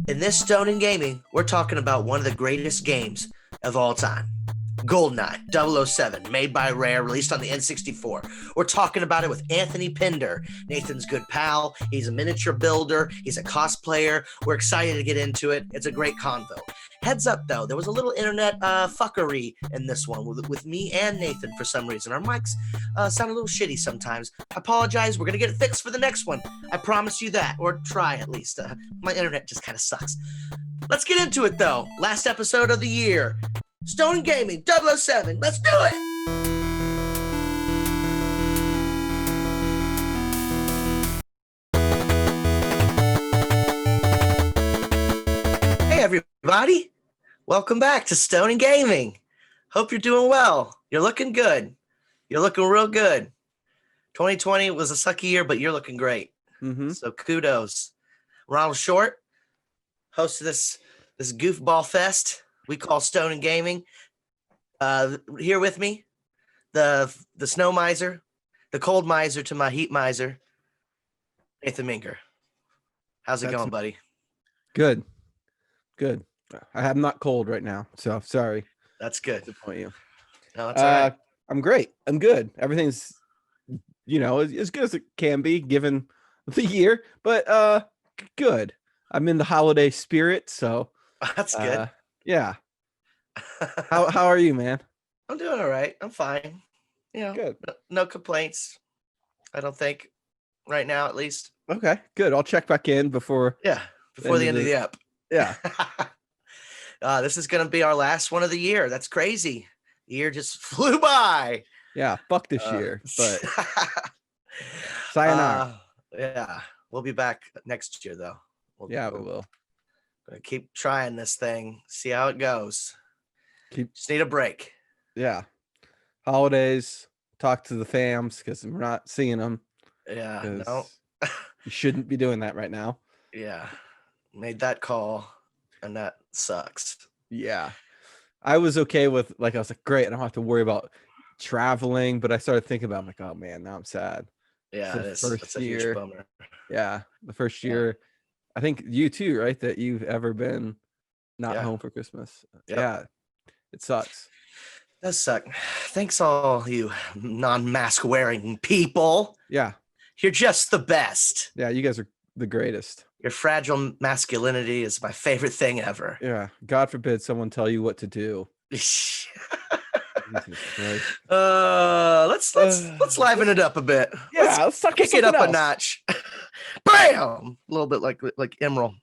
In this Stone and Gaming, we're talking about one of the greatest games of all time. Goldeneye 007, made by Rare, released on the N64. We're talking about it with Anthony Pinder, Nathan's good pal. He's a miniature builder. He's a cosplayer. We're excited to get into it. It's a great convo. Heads up, though, there was a little internet fuckery in this one with me and Nathan for some reason. Our mics sound a little shitty sometimes. I apologize. We're going to get it fixed for the next one. I promise you that, or try at least. My internet just kind of sucks. Let's get into it, though. Last episode of the year. Stone and Gaming 007. Let's do it! Hey, everybody. Welcome back to Stone and Gaming. Hope you're doing well. You're looking good. You're looking real good. 2020 was a sucky year, but you're looking great. Mm-hmm. So kudos. Ronald Short, host of this goofball fest we call Stone and Gaming. Here with me, the snow miser, the cold miser to my heat miser, Nathan Minger. How's it going, buddy? Good. I'm not cold right now, so sorry. That's good. To disappoint you. No, it's all right. I'm great. I'm good. Everything's, as good as it can be given the year, but good. I'm in the holiday spirit, so that's good. Yeah. How are you, man? I'm doing all right. I'm fine. Good. No complaints. I don't think right now, at least. Okay, good. I'll check back in before the end of the ep. Yeah. This is going to be our last one of the year. That's crazy. The year just flew by. Yeah, fuck this year, but sayonara. Yeah, we'll be back next year, though. We will. Gonna keep trying this thing, see how it goes. Just need a break. Yeah. Holidays, talk to the fams because we're not seeing them. Yeah, no. You shouldn't be doing that right now. Yeah, made that call, and that sucks. Yeah. I was okay with, I was like, great, I don't have to worry about traveling, but I started thinking about, I'm like, oh man, now I'm sad. Yeah, it's a huge bummer. Yeah, the first year, I think you too, right, that you've ever been not home for Christmas. Yep. Yeah, it sucks. It does suck. Thanks all you non-mask wearing people. Yeah. You're just the best. Yeah, you guys are the greatest. Your fragile masculinity is my favorite thing ever. Yeah. God forbid someone tell you what to do. Let's liven it up a bit. Yeah, let's kick it up a notch. Bam! A little bit like Emerald.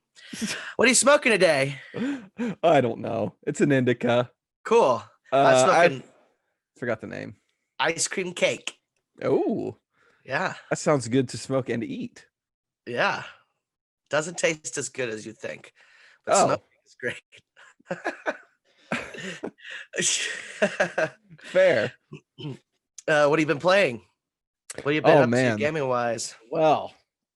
What are you smoking today? I don't know. It's an indica. Cool. I forgot the name. Ice cream cake. Oh. Yeah. That sounds good to smoke and eat. Yeah. Doesn't taste as good as you think. But smoking is great. Fair. What have you been playing? What have you been up to gaming wise? Well,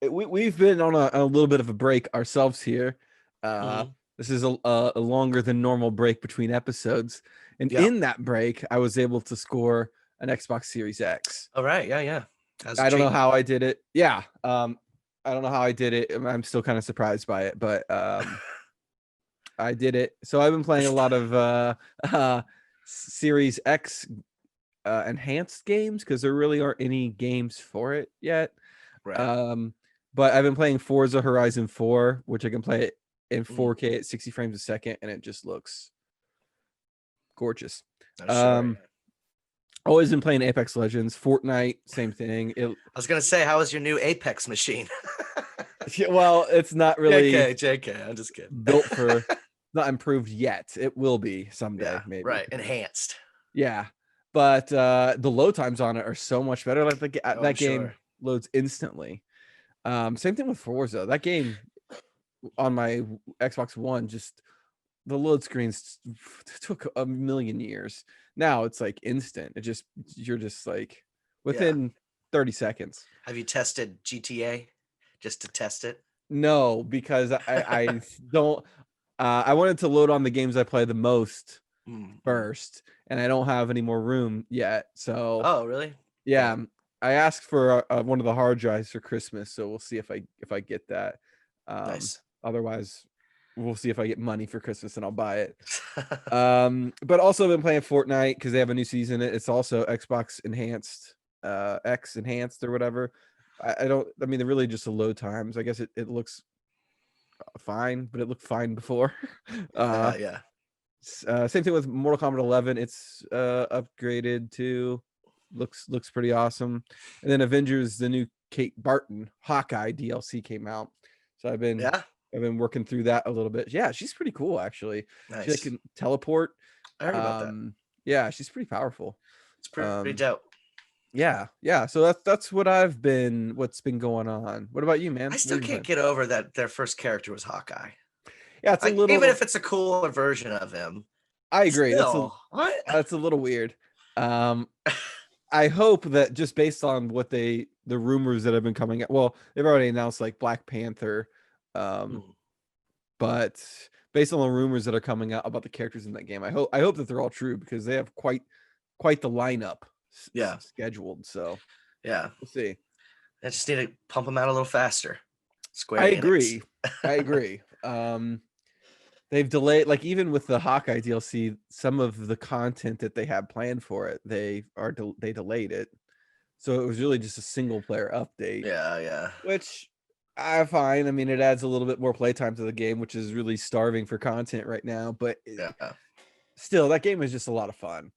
we've been on a little bit of a break ourselves here. This is a longer than normal break between episodes. And in that break, I was able to score an Xbox Series X. All right. Yeah. I don't know how I did it. Yeah. I don't know how I did it. I'm still kind of surprised by it, but I did it. So I've been playing a lot of Series X enhanced games because there really aren't any games for it yet. Right. But I've been playing Forza Horizon 4, which I can play it in 4K at 60 frames a second, and it just looks gorgeous. Always been playing Apex Legends, Fortnite, same thing. I was gonna say, how is your new Apex machine? Well, it's not really JK. I'm just kidding. Built for, not improved yet. It will be someday, maybe. Right, enhanced. Yeah, but the load times on it are so much better. Like that game loads instantly. Same thing with Forza. That game on my Xbox One, just the load screens took a million years. Now it's like instant. You're just like within 30 seconds. Have you tested GTA just to test it? No, because I don't. I wanted to load on the games I play the most first, and I don't have any more room yet. So. Oh, really? Yeah. I asked for one of the hard drives for Christmas, so we'll see if I get that. Nice. Otherwise, we'll see if I get money for Christmas and I'll buy it. But also been playing Fortnite because they have a new season. It's also Xbox enhanced, X enhanced or whatever. I mean, they're really just the load times. I guess it looks fine, but it looked fine before. Yeah. Same thing with Mortal Kombat 11. It's upgraded to looks pretty awesome. And then Avengers, the new Kate Barton Hawkeye DLC came out. So I've been working through that a little bit. Yeah, she's pretty cool actually. Nice. She can teleport. I heard about that. Yeah, she's pretty powerful. It's pretty dope. Yeah. So that's what's been going on. What about you, man? I still can't get over that their first character was Hawkeye. Yeah, it's a little, even if it's a cooler version of him. I agree. Still, that's a little weird. I hope that just based on what the rumors that have been coming out, well, they've already announced like Black Panther, but based on the rumors that are coming out about the characters in that game, I hope that they're all true because they have quite the lineup scheduled. So yeah, we'll see. I just need to pump them out a little faster. Square Enix. I agree. They've delayed, like even with the Hawkeye DLC, some of the content that they had planned for it, they delayed it. So it was really just a single player update. Yeah. Which I find, I mean, it adds a little bit more playtime to the game, which is really starving for content right now. But still, that game is just a lot of fun.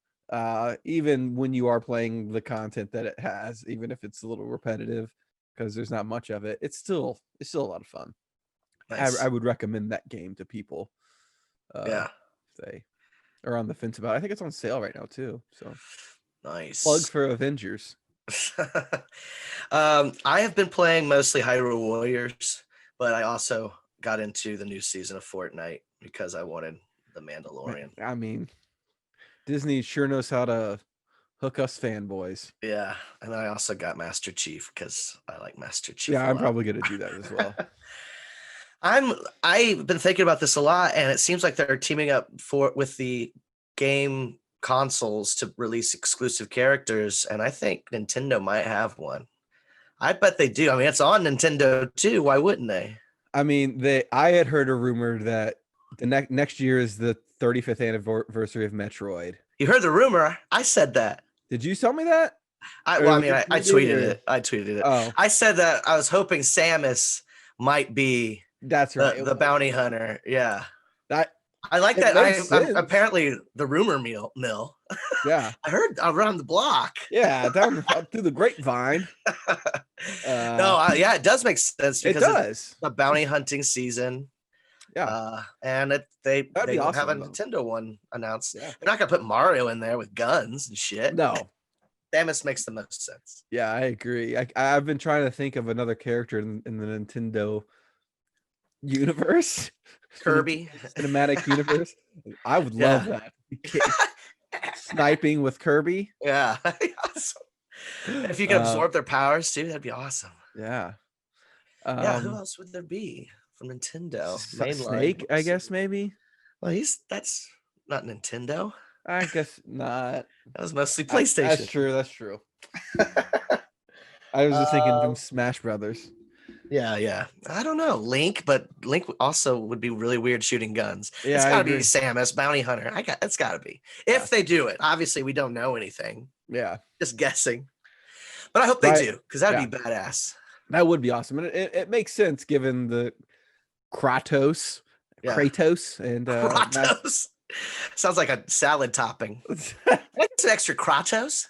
Even when you are playing the content that it has, even if it's a little repetitive because there's not much of it, it's still a lot of fun. Nice. I would recommend that game to people. If they are on the fence about it. I think it's on sale right now too. So nice. Plug for Avengers. I have been playing mostly Hyrule Warriors, but I also got into the new season of Fortnite because I wanted the Mandalorian. I mean, Disney sure knows how to hook us fanboys. Yeah, and I also got Master Chief because I like Master Chief. Yeah, I'm probably gonna do that as well. I've been thinking about this a lot, and it seems like they're teaming up with the game consoles to release exclusive characters, and I think Nintendo might have one. I bet they do. I mean, it's on Nintendo too. Why wouldn't they? I mean, I had heard a rumor that the next year is the 35th anniversary of Metroid. You heard the rumor? I said that. Did you tell me that? I tweeted it. I tweeted it. Oh. I said that I was hoping Samus might be. That's right. The bounty hunter. Yeah. I like that. I'm apparently the rumor mill. Yeah. I heard around the block. Yeah. Down through the grapevine. It does make sense because it does. The bounty hunting season. Yeah. And they awesome, have a Nintendo one announced. Yeah. They're not going to put Mario in there with guns and shit. No. Samus makes the most sense. Yeah, I agree. I've been trying to think of another character in the Nintendo universe, Kirby cinematic universe. I would love that. Sniping with Kirby. Yeah. If you can absorb their powers too, that'd be awesome. Yeah. Who else would there be from Nintendo? Snake, I guess maybe. Well, that's not Nintendo. I guess not. That was mostly PlayStation. That's true. I was just thinking from Smash Brothers. Yeah. I don't know. Link also would be really weird shooting guns. Yeah, it's gotta be Samus, bounty hunter. It's gotta be. If they do it. Obviously, we don't know anything. Yeah. Just guessing. But I hope they do, because that'd be badass. That would be awesome. And it makes sense given the Kratos and Kratos. Sounds like a salad topping. It's an extra Kratos.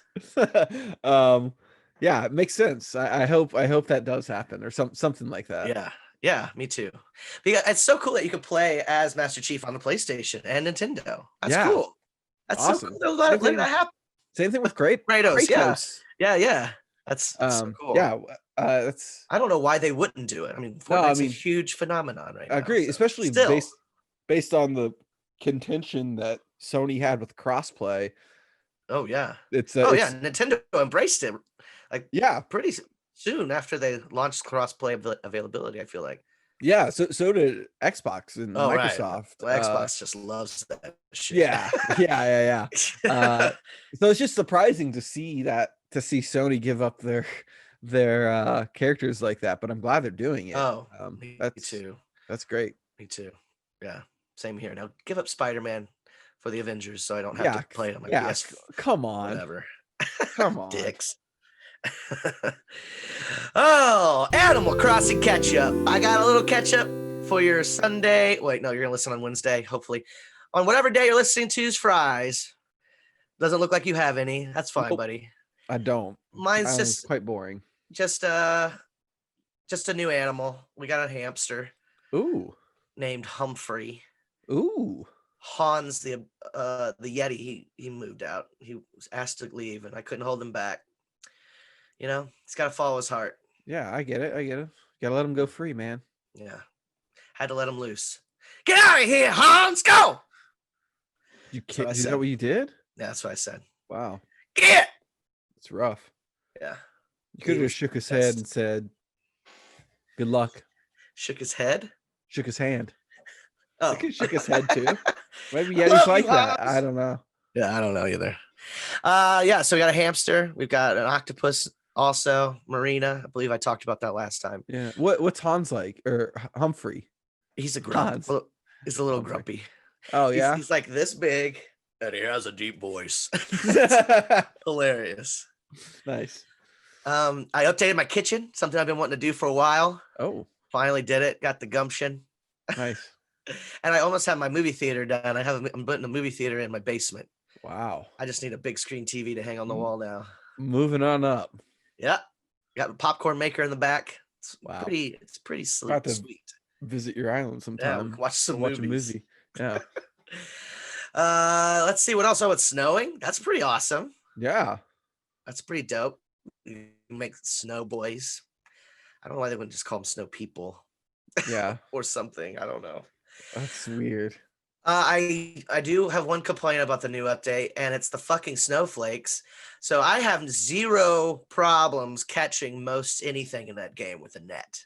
Yeah, it makes sense. I hope that does happen or something like that. Yeah, me too. Because it's so cool that you can play as Master Chief on the PlayStation and Nintendo. That's cool. That's awesome. So cool. Let that happen. Same thing with Kratos. Yeah. That's so cool. Yeah, that's. I don't know why they wouldn't do it. I mean, Fortnite's a huge phenomenon right now. I agree, especially based on the contention that Sony had with crossplay. Oh yeah, it's Nintendo embraced it. Pretty soon after they launched crossplay availability, I feel like. Yeah, so did Xbox and Microsoft. Right. Well, Xbox just loves that shit. Yeah. So it's just surprising to see Sony give up their characters like that, but I'm glad they're doing it. Oh, me too. That's great. Me too. Yeah, same here. Now give up Spider-Man for the Avengers so I don't have to play it on my PS. Come on. Whatever. Come on. Dicks. Oh, Animal Crossing catch-up. I got a little catch-up for your Sunday. Wait, no, you're going to listen on Wednesday, hopefully. On whatever day you're listening to's fries. Doesn't look like you have any. That's fine, buddy. I don't. Mine's just quite boring. Just a new animal. We got a hamster. Ooh. Named Humphrey. Ooh. Hans, the Yeti, he moved out. He was asked to leave, and I couldn't hold him back. You know, he's got to follow his heart. Yeah, I get it. Gotta let him go free, man. Yeah. Had to let him loose. Get out of here, Hans! Go! Is that what you did? Yeah, that's what I said. Wow. Get! It's rough. Yeah. You could have just shook his head and said, good luck. Shook his head? Shook his hand. Oh. I could shook his head too. Maybe Yeti's like that. I don't know. Yeah, I don't know either. Yeah, so we got a hamster. We've got an octopus also. Marina. I believe I talked about that last time. Yeah. What's Hans like? Or Humphrey? He's a grump. He's a little grumpy. Oh, yeah? He's like this big, and he has a deep voice. Hilarious. Nice. I updated my kitchen, something I've been wanting to do for a while. Oh. Finally did it. Got the gumption. Nice. And I almost have my movie theater done. I'm putting a movie theater in my basement. Wow. I just need a big screen TV to hang on the wall now. Moving on up. Yeah. Got a popcorn maker in the back. It's wow. It's pretty sweet. Visit your island sometime. Yeah, watch some movies. Watch a movie. Yeah. Let's see what else. Oh, it's snowing. That's pretty awesome. Yeah. That's pretty dope. You make snow boys. I don't know why they wouldn't just call them snow people. Yeah. Or something. I don't know. That's weird. I do have one complaint about the new update, and it's the fucking snowflakes. So I have zero problems catching most anything in that game with a net.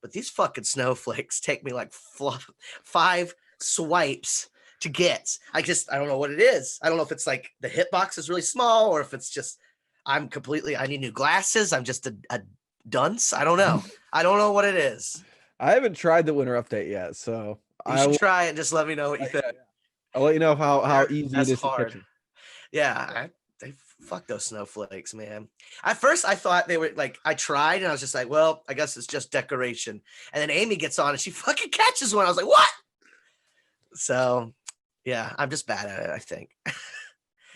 But these fucking snowflakes take me like 5 swipes to get. I don't know what it is. I don't know if it's like the hitbox is really small or if it's just I need new glasses. I'm just a dunce. I don't know. I don't know what it is. I haven't tried the winter update yet, so you should try it and just let me know what you think. I'll let you know how easy it is to catch them. Yeah, they fuck those snowflakes, man. At first, I thought they were like, I tried and I was just like, well, I guess it's just decoration. And then Amy gets on and she fucking catches one. I was like, what? So, yeah, I'm just bad at it, I think.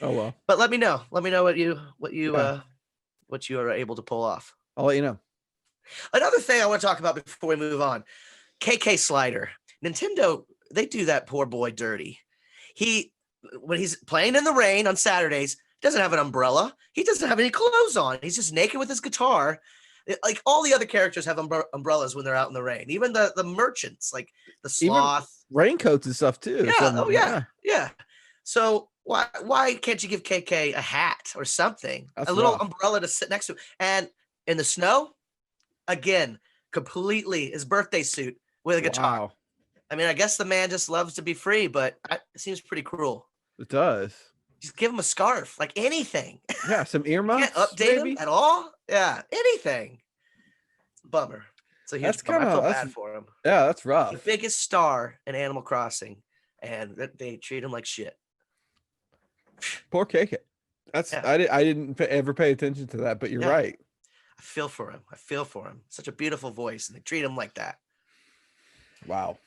Oh well. But let me know. Let me know what you are able to pull off. I'll let you know. Another thing I want to talk about before we move on. KK Slider. Nintendo, they do that poor boy dirty. When he's playing in the rain on Saturdays, doesn't have an umbrella. He doesn't have any clothes on. He's just naked with his guitar. Like all the other characters have umbrellas when they're out in the rain. Even the merchants, like the sloth. Even raincoats and stuff too. Yeah. Yeah. So why can't you give KK a hat or something? That's a little rough. umbrella to sit next to. And in the snow, again, completely his birthday suit with a guitar. Wow. I mean, I guess the man just loves to be free, but it seems pretty cruel. It does. Just give him a scarf, like anything. Yeah, some earmuffs. Can't update him at all. Yeah, anything. Bummer. It's a huge bummer. I feel bad for him. Yeah, that's rough. The biggest star in Animal Crossing, and they treat him like shit. Poor KK. I didn't ever pay attention to that, but you're right. I feel for him. Such a beautiful voice, and they treat him like that. Wow.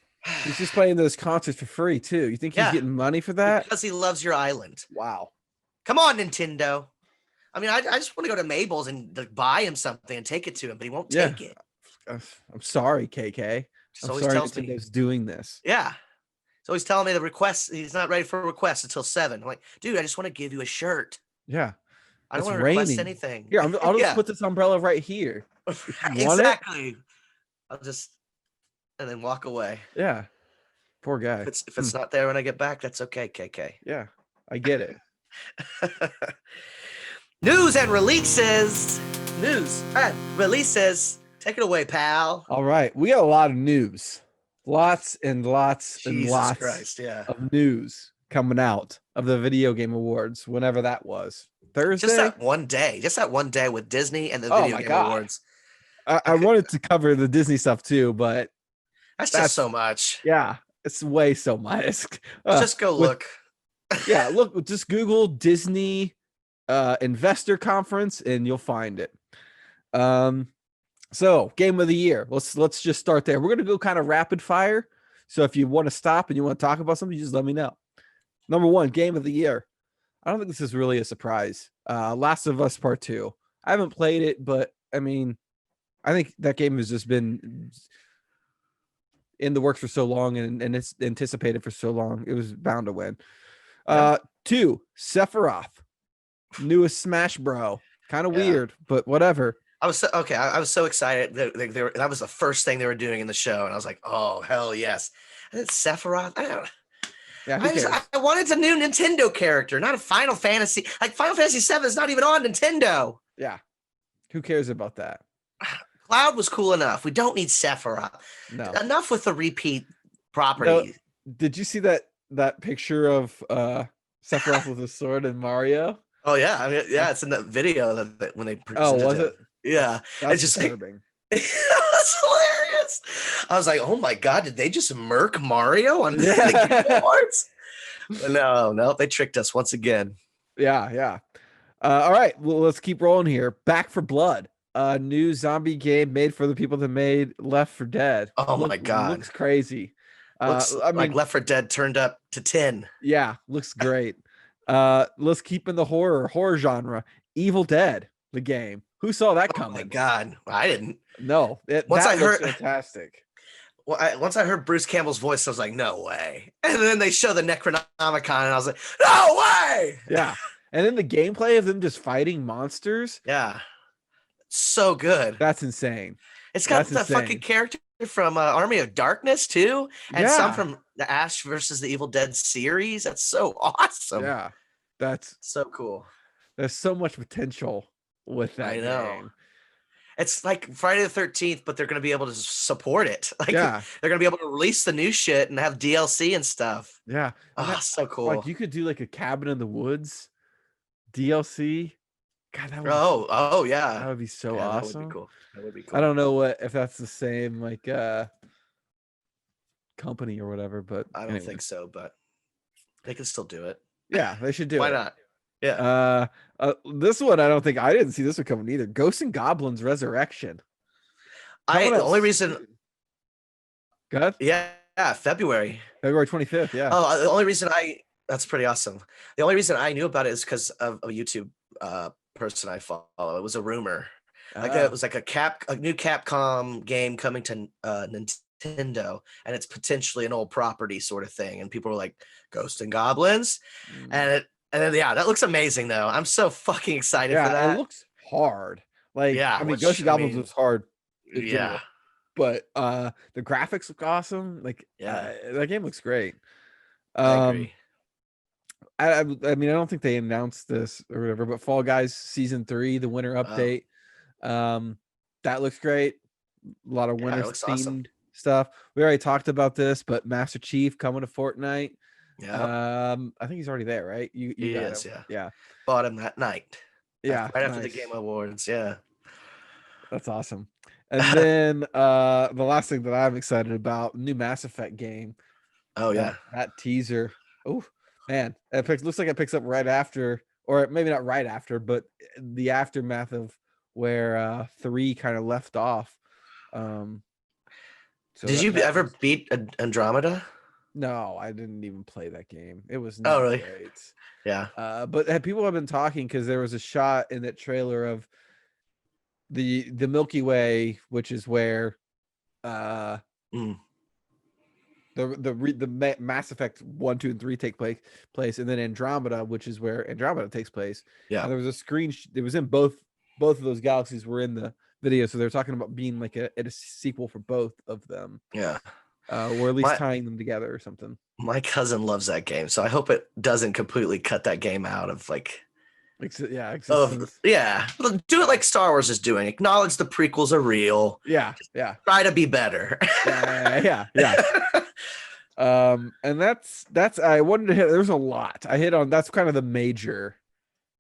He's just playing those concerts for free too. You think he's getting money for that? Because he loves your island. Wow. Come on, Nintendo. I mean, I just want to go to Mabel's and buy him something and take it to him, but he won't take it. I'm sorry, KK. I'm sorry Nintendo's doing this. Yeah. He's always telling me the request. He's not ready for a request until 7. I'm like, dude, I just want to give you a shirt. Yeah. I don't want to request anything. Here, I'll just put this umbrella right here. Exactly. I'll just and then walk away. Yeah. Poor guy. If it's not there when I get back, that's okay, KK. Yeah, I get it. News and releases. Take it away, pal. All right. We got a lot of news. Lots and lots and Jesus lots Christ, of news coming out of the Video Game Awards, whenever that was. Thursday? Just that one day with Disney and the Video Game Awards. I wanted to cover the Disney stuff too, but that's just so much. Yeah. It's way so minus. Just go look. Yeah, look, just Google Disney investor conference and you'll find it. So game of the year. Let's just start there. We're gonna go kind of rapid fire. So if you want to stop and you want to talk about something, just let me know. Number 1, game of the year. I don't think this is really a surprise. Last of Us Part 2. I haven't played it, but I mean, I think that game has just been in the works for so long and it's anticipated for so long. It was bound to win. 2, Sephiroth, newest Smash Bro. Kind of weird, but whatever. I was so excited. That was the first thing they were doing in the show, and I was like, "Oh hell yes!" And it's Sephiroth. I wanted a new Nintendo character, not a Final Fantasy. Like Final Fantasy VII is not even on Nintendo. Yeah, who cares about that? Cloud was cool enough. We don't need Sephiroth. No, enough with the repeat property. No, did you see that picture of Sephiroth with a sword and Mario? Oh yeah, I mean, yeah, it's in the video that when they presented was it? Yeah, that's just disturbing. That's hilarious. I was like, oh my god, did they just murk Mario on the Game Awards? No, they tricked us once again. Yeah. All right, well, let's keep rolling here. Back for Blood, a new zombie game made for the people that made Left 4 Dead. Oh my god, looks crazy. Looks like Left 4 Dead turned up to 10. Yeah, looks great. Let's keep in the horror genre. Evil Dead, the game. Who saw that coming? Oh my god, I didn't. No, I heard fantastic. Well, once I heard Bruce Campbell's voice, I was like, no way. And then they show the Necronomicon, and I was like, no way. Yeah, and then the gameplay of them just fighting monsters. Yeah, so good. That's insane. It's got the fucking character from Army of Darkness too, and some from the Ash versus the Evil Dead series. That's so awesome. Yeah, that's so cool. There's so much potential with that. I know. Game. It's like Friday the 13th, but they're going to be able to support it. Like, they're going to be able to release the new shit and have DLC and stuff. Yeah. Oh, so cool. Like you could do like a Cabin in the Woods DLC. God, that would yeah. That would be so awesome. That would be cool. I don't know if that's the same like company or whatever, but I don't think so, but they can still do it. Yeah, they should do it. Why not? Yeah. This one I didn't see this one coming either. Ghosts and Goblins Resurrection. The only reason. Good. Yeah, February 25th. Yeah. Oh, the only reason that's pretty awesome. The only reason I knew about it is because of a YouTube person I follow. It was a rumor. It was like a new Capcom game coming to Nintendo, and it's potentially an old property sort of thing. And people were like, Ghosts and Goblins, and then that looks amazing though. I'm so fucking excited for that. It looks hard. Like I mean, Ghosts and Goblins was hard. Yeah. But the graphics look awesome. Like that game looks great. I agree. I mean, I don't think they announced this or whatever, but Fall Guys Season 3, the winter update. That looks great. A lot of winter themed stuff. We already talked about this, but Master Chief coming to Fortnite. Yeah. I think he's already there, right? You got him. Yeah. Bought him that night. Yeah. Right after the Game Awards. Yeah. That's awesome. And then the last thing that I'm excited about, new Mass Effect game. Oh yeah. That teaser. Oh man, looks like it picks up right after, or maybe not right after, but the aftermath of where 3 kind of left off. Did you ever beat Andromeda? No, I didn't even play that game. It was not really great. Yeah. But people have been talking because there was a shot in that trailer of the Milky Way, which is where the Mass Effect 1, 2, and 3 take place, and then Andromeda, which is where Andromeda takes place. Yeah. And there was a screen. It was in both of those galaxies were in the video, so they're talking about being like a sequel for both of them. Yeah. Or at least tying them together or something. My cousin loves that game, so I hope it doesn't completely cut that game out of like. Existence. Do it like Star Wars is doing. Acknowledge the prequels are real. Yeah. Try to be better. Yeah. And that's I wanted to hit. There's a lot I hit on. That's kind of the major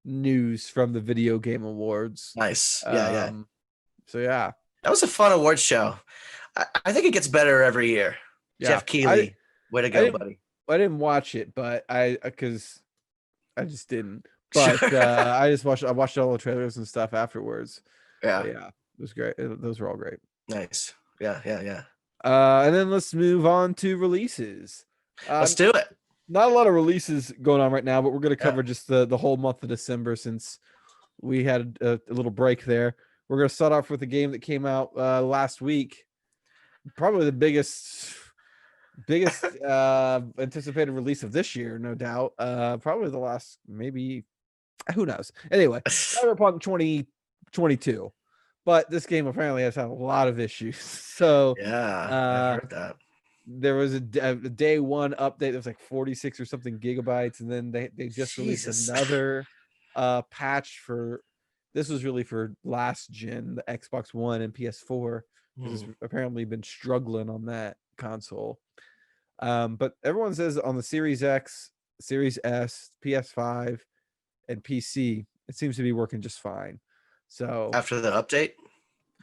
news from the Video Game Awards. Nice. Yeah. So yeah, that was a fun awards show. I think it gets better every year. Yeah. Jeff Keighley. Way to go, buddy. I didn't watch it, but because I just didn't. But Sure. I watched all the trailers and stuff afterwards. Yeah. But yeah, it was great. Those were all great. Nice. Yeah. And then let's move on to releases. Let's do it. Not a lot of releases going on right now, but we're going to cover just the whole month of December since we had a little break there. We're going to start off with a game that came out last week. Probably the biggest anticipated release of this year, no doubt. Probably the last, maybe, who knows. Anyway, Cyberpunk 2022. But this game apparently has had a lot of issues. So yeah, I heard that. There was a day one update that was like 46 or something gigabytes, and then they just released another patch for this was really for last gen, the Xbox One and PS4, because it's apparently been struggling on that console. But everyone says on the Series X, Series S, PS5, and PC, it seems to be working just fine. So after the update,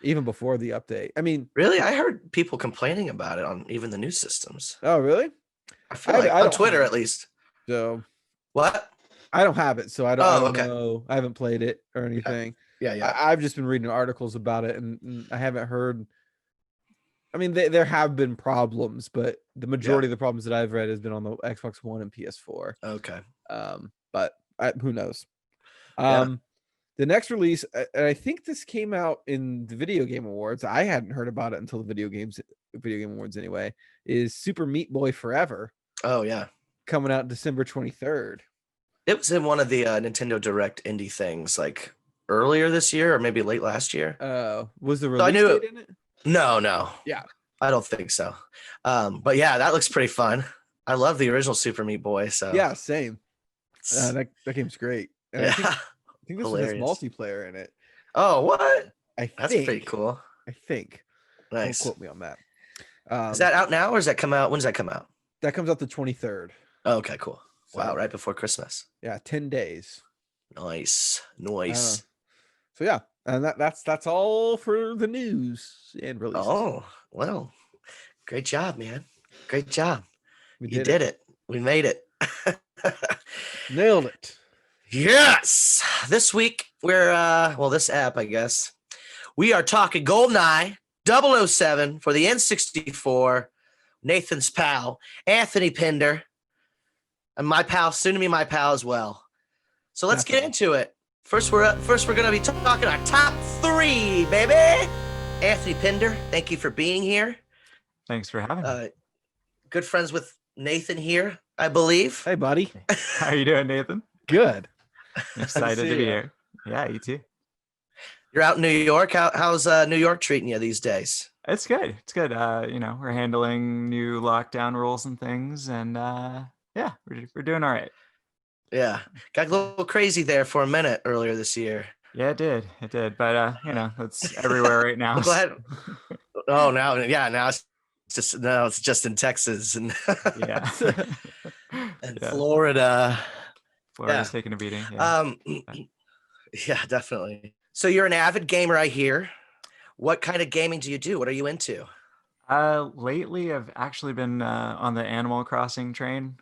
even before the update, I mean, really, I heard people complaining about it on even the new systems. Oh, really? I feel like on Twitter at least. So what? I don't have it, so I don't know. I haven't played it or anything. Yeah. I've just been reading articles about it, and I haven't heard. I mean, there have been problems, but the majority of the problems that I've read has been on the Xbox One and PS4. Okay. But who knows? The next release, and I think this came out in the Video Game Awards. I hadn't heard about it until the Video Game Awards anyway. Is Super Meat Boy Forever? Oh yeah, coming out December 23rd. It was in one of the Nintendo Direct indie things, like earlier this year or maybe late last year. Was the release date in it? No. Yeah, I don't think so. But yeah, that looks pretty fun. I love the original Super Meat Boy. So yeah, same. That game's great. And yeah. I think this one has multiplayer in it. Oh, what? That's pretty cool. I think. Nice. Don't quote me on that. Is that out now or does that come out? When does that come out? That comes out the 23rd. Oh, okay, cool. So, wow, right before Christmas. Yeah, 10 days. Nice. So yeah, and that's all for the news and releases. Oh, well, great job, man. Great job. You did it. We made it. Nailed it. Yes. This week we're this app, I guess. We are talking Goldeneye 007 for the N64. Nathan's pal, Anthony Pinder, and my pal, soon to be my pal as well. So let's get into it. First we're gonna be talking our top 3, baby. Anthony Pinder, thank you for being here. Thanks for having me. Good friends with Nathan here, I believe. Hey, buddy. How are you doing, Nathan? Good. I'm excited to be here. Yeah, you too. You're out in New York. How's New York treating you these days? It's good. It's good. We're handling new lockdown rules and things, and we're doing all right. Yeah, got a little crazy there for a minute earlier this year. Yeah, it did. But it's everywhere right now. Go ahead. Oh, now it's just in Texas and yeah, and Florida. Florida's taking a beating. Yeah. Yeah, definitely. So you're an avid gamer, I hear. What kind of gaming do you do? What are you into? Lately, I've actually been on the Animal Crossing train.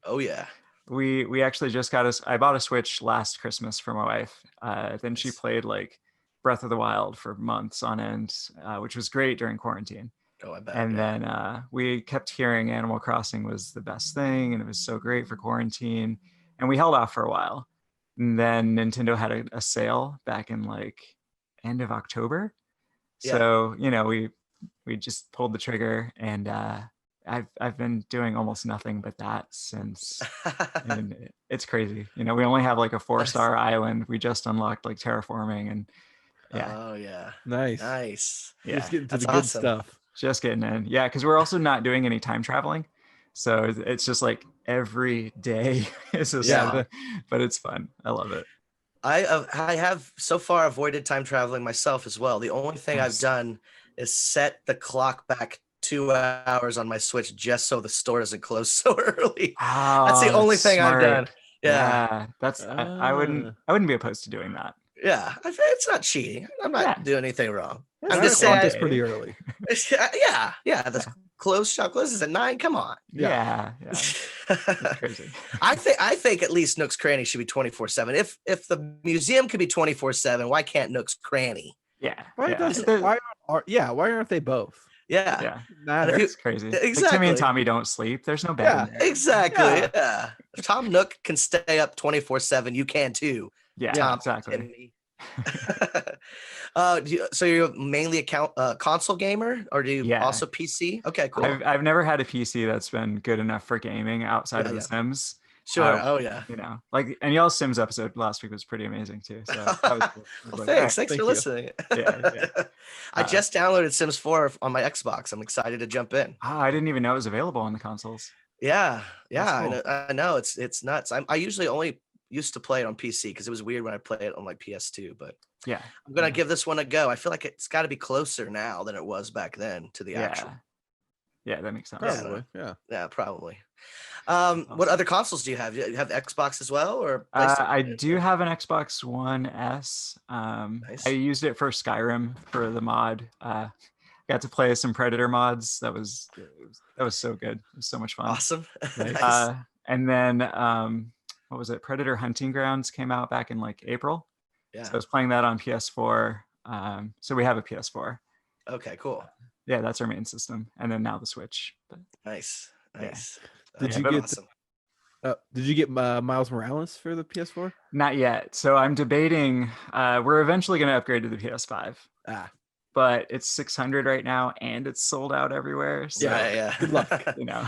Oh yeah. We actually just I bought a Switch last Christmas for my wife. Then she played like Breath of the Wild for months on end, which was great during quarantine. Oh, I bet. And then we kept hearing Animal Crossing was the best thing, and it was so great for quarantine. And we held off for a while. And then Nintendo had a sale back in like end of October. Yeah. So, we just pulled the trigger, and I've been doing almost nothing but that since. And it's crazy. We only have like a 4-star island. We just unlocked like terraforming, and yeah. Oh yeah. Nice. Yeah. Just getting to That's the good awesome. stuff. Just getting in. Yeah, because we're also not doing any time traveling. So it's just like every day is a but it's fun. I love it. I have so far avoided time traveling myself as well. The only thing I've done is set the clock back 2 hours on my Switch just so the store doesn't close so early. Oh, that's the only thing smart. I've done. Yeah. That's I wouldn't be opposed to doing that. Yeah, it's not cheating. I'm not doing anything wrong. I'm just saying saying it's pretty early. Yeah. The closed shop closes at 9. Come on. Yeah. It's crazy. I think at least Nook's Cranny should be 24/7. If the museum could be 24/7, why can't Nook's Cranny? Yeah. Why aren't they both? Yeah. It's crazy. Exactly. Like, Timmy and Tommy don't sleep. There's no bed in there. Exactly. Yeah. If Tom Nook can stay up 24/7, you can too. Yeah, Tom, exactly. So you're mainly a console gamer, or do you also PC? Okay, cool. I've never had a PC that's been good enough for gaming outside of The Sims. Sure. You know, like, and y'all's Sims episode last week was pretty amazing too. So that was cool. Well, thanks for listening. Yeah. I just downloaded Sims 4 on my Xbox. I'm excited to jump in. I didn't even know it was available on the consoles. Yeah. Cool. I know it's nuts. I usually only used to play it on PC because it was weird when I played it on like PS2, but yeah, I'm gonna give this one a go. I feel like it's got to be closer now than it was back then to the actual. Yeah, that makes sense. Probably. Yeah, probably. What other consoles do you have? Do you have Xbox as well, or I do have an Xbox One S. Nice. I used it for Skyrim for the mod. Got to play some Predator mods. That was so good. It was so much fun. Awesome. Nice. And then what was it? Predator Hunting Grounds came out back in like April. Yeah. So I was playing that on PS4. So we have a PS4. Okay, cool. Yeah, that's our main system, and then now the Switch. But, Nice. Did you get Miles Morales for the PS4? Not yet. So I'm debating. We're eventually going to upgrade to the PS5. But it's 600 right now, and it's sold out everywhere. So, yeah. Good luck. You know.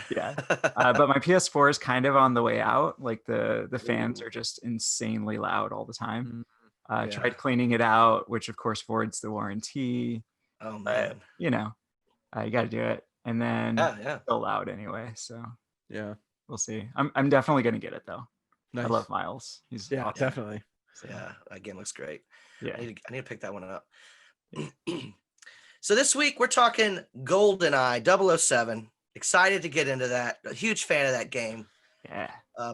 Yeah. But my PS4 is kind of on the way out. Like the fans are just insanely loud all the time. Tried cleaning it out, which of course voids the warranty. Oh man. You know, you got to do it, and then it's still loud anyway. So yeah, we'll see. I'm definitely gonna get it though. Nice. I love Miles. He's awesome. Definitely. So, that game looks great. Yeah, I need to pick that one up. So this week we're talking Goldeneye 007. Excited to get into that. A huge fan of that game. Yeah.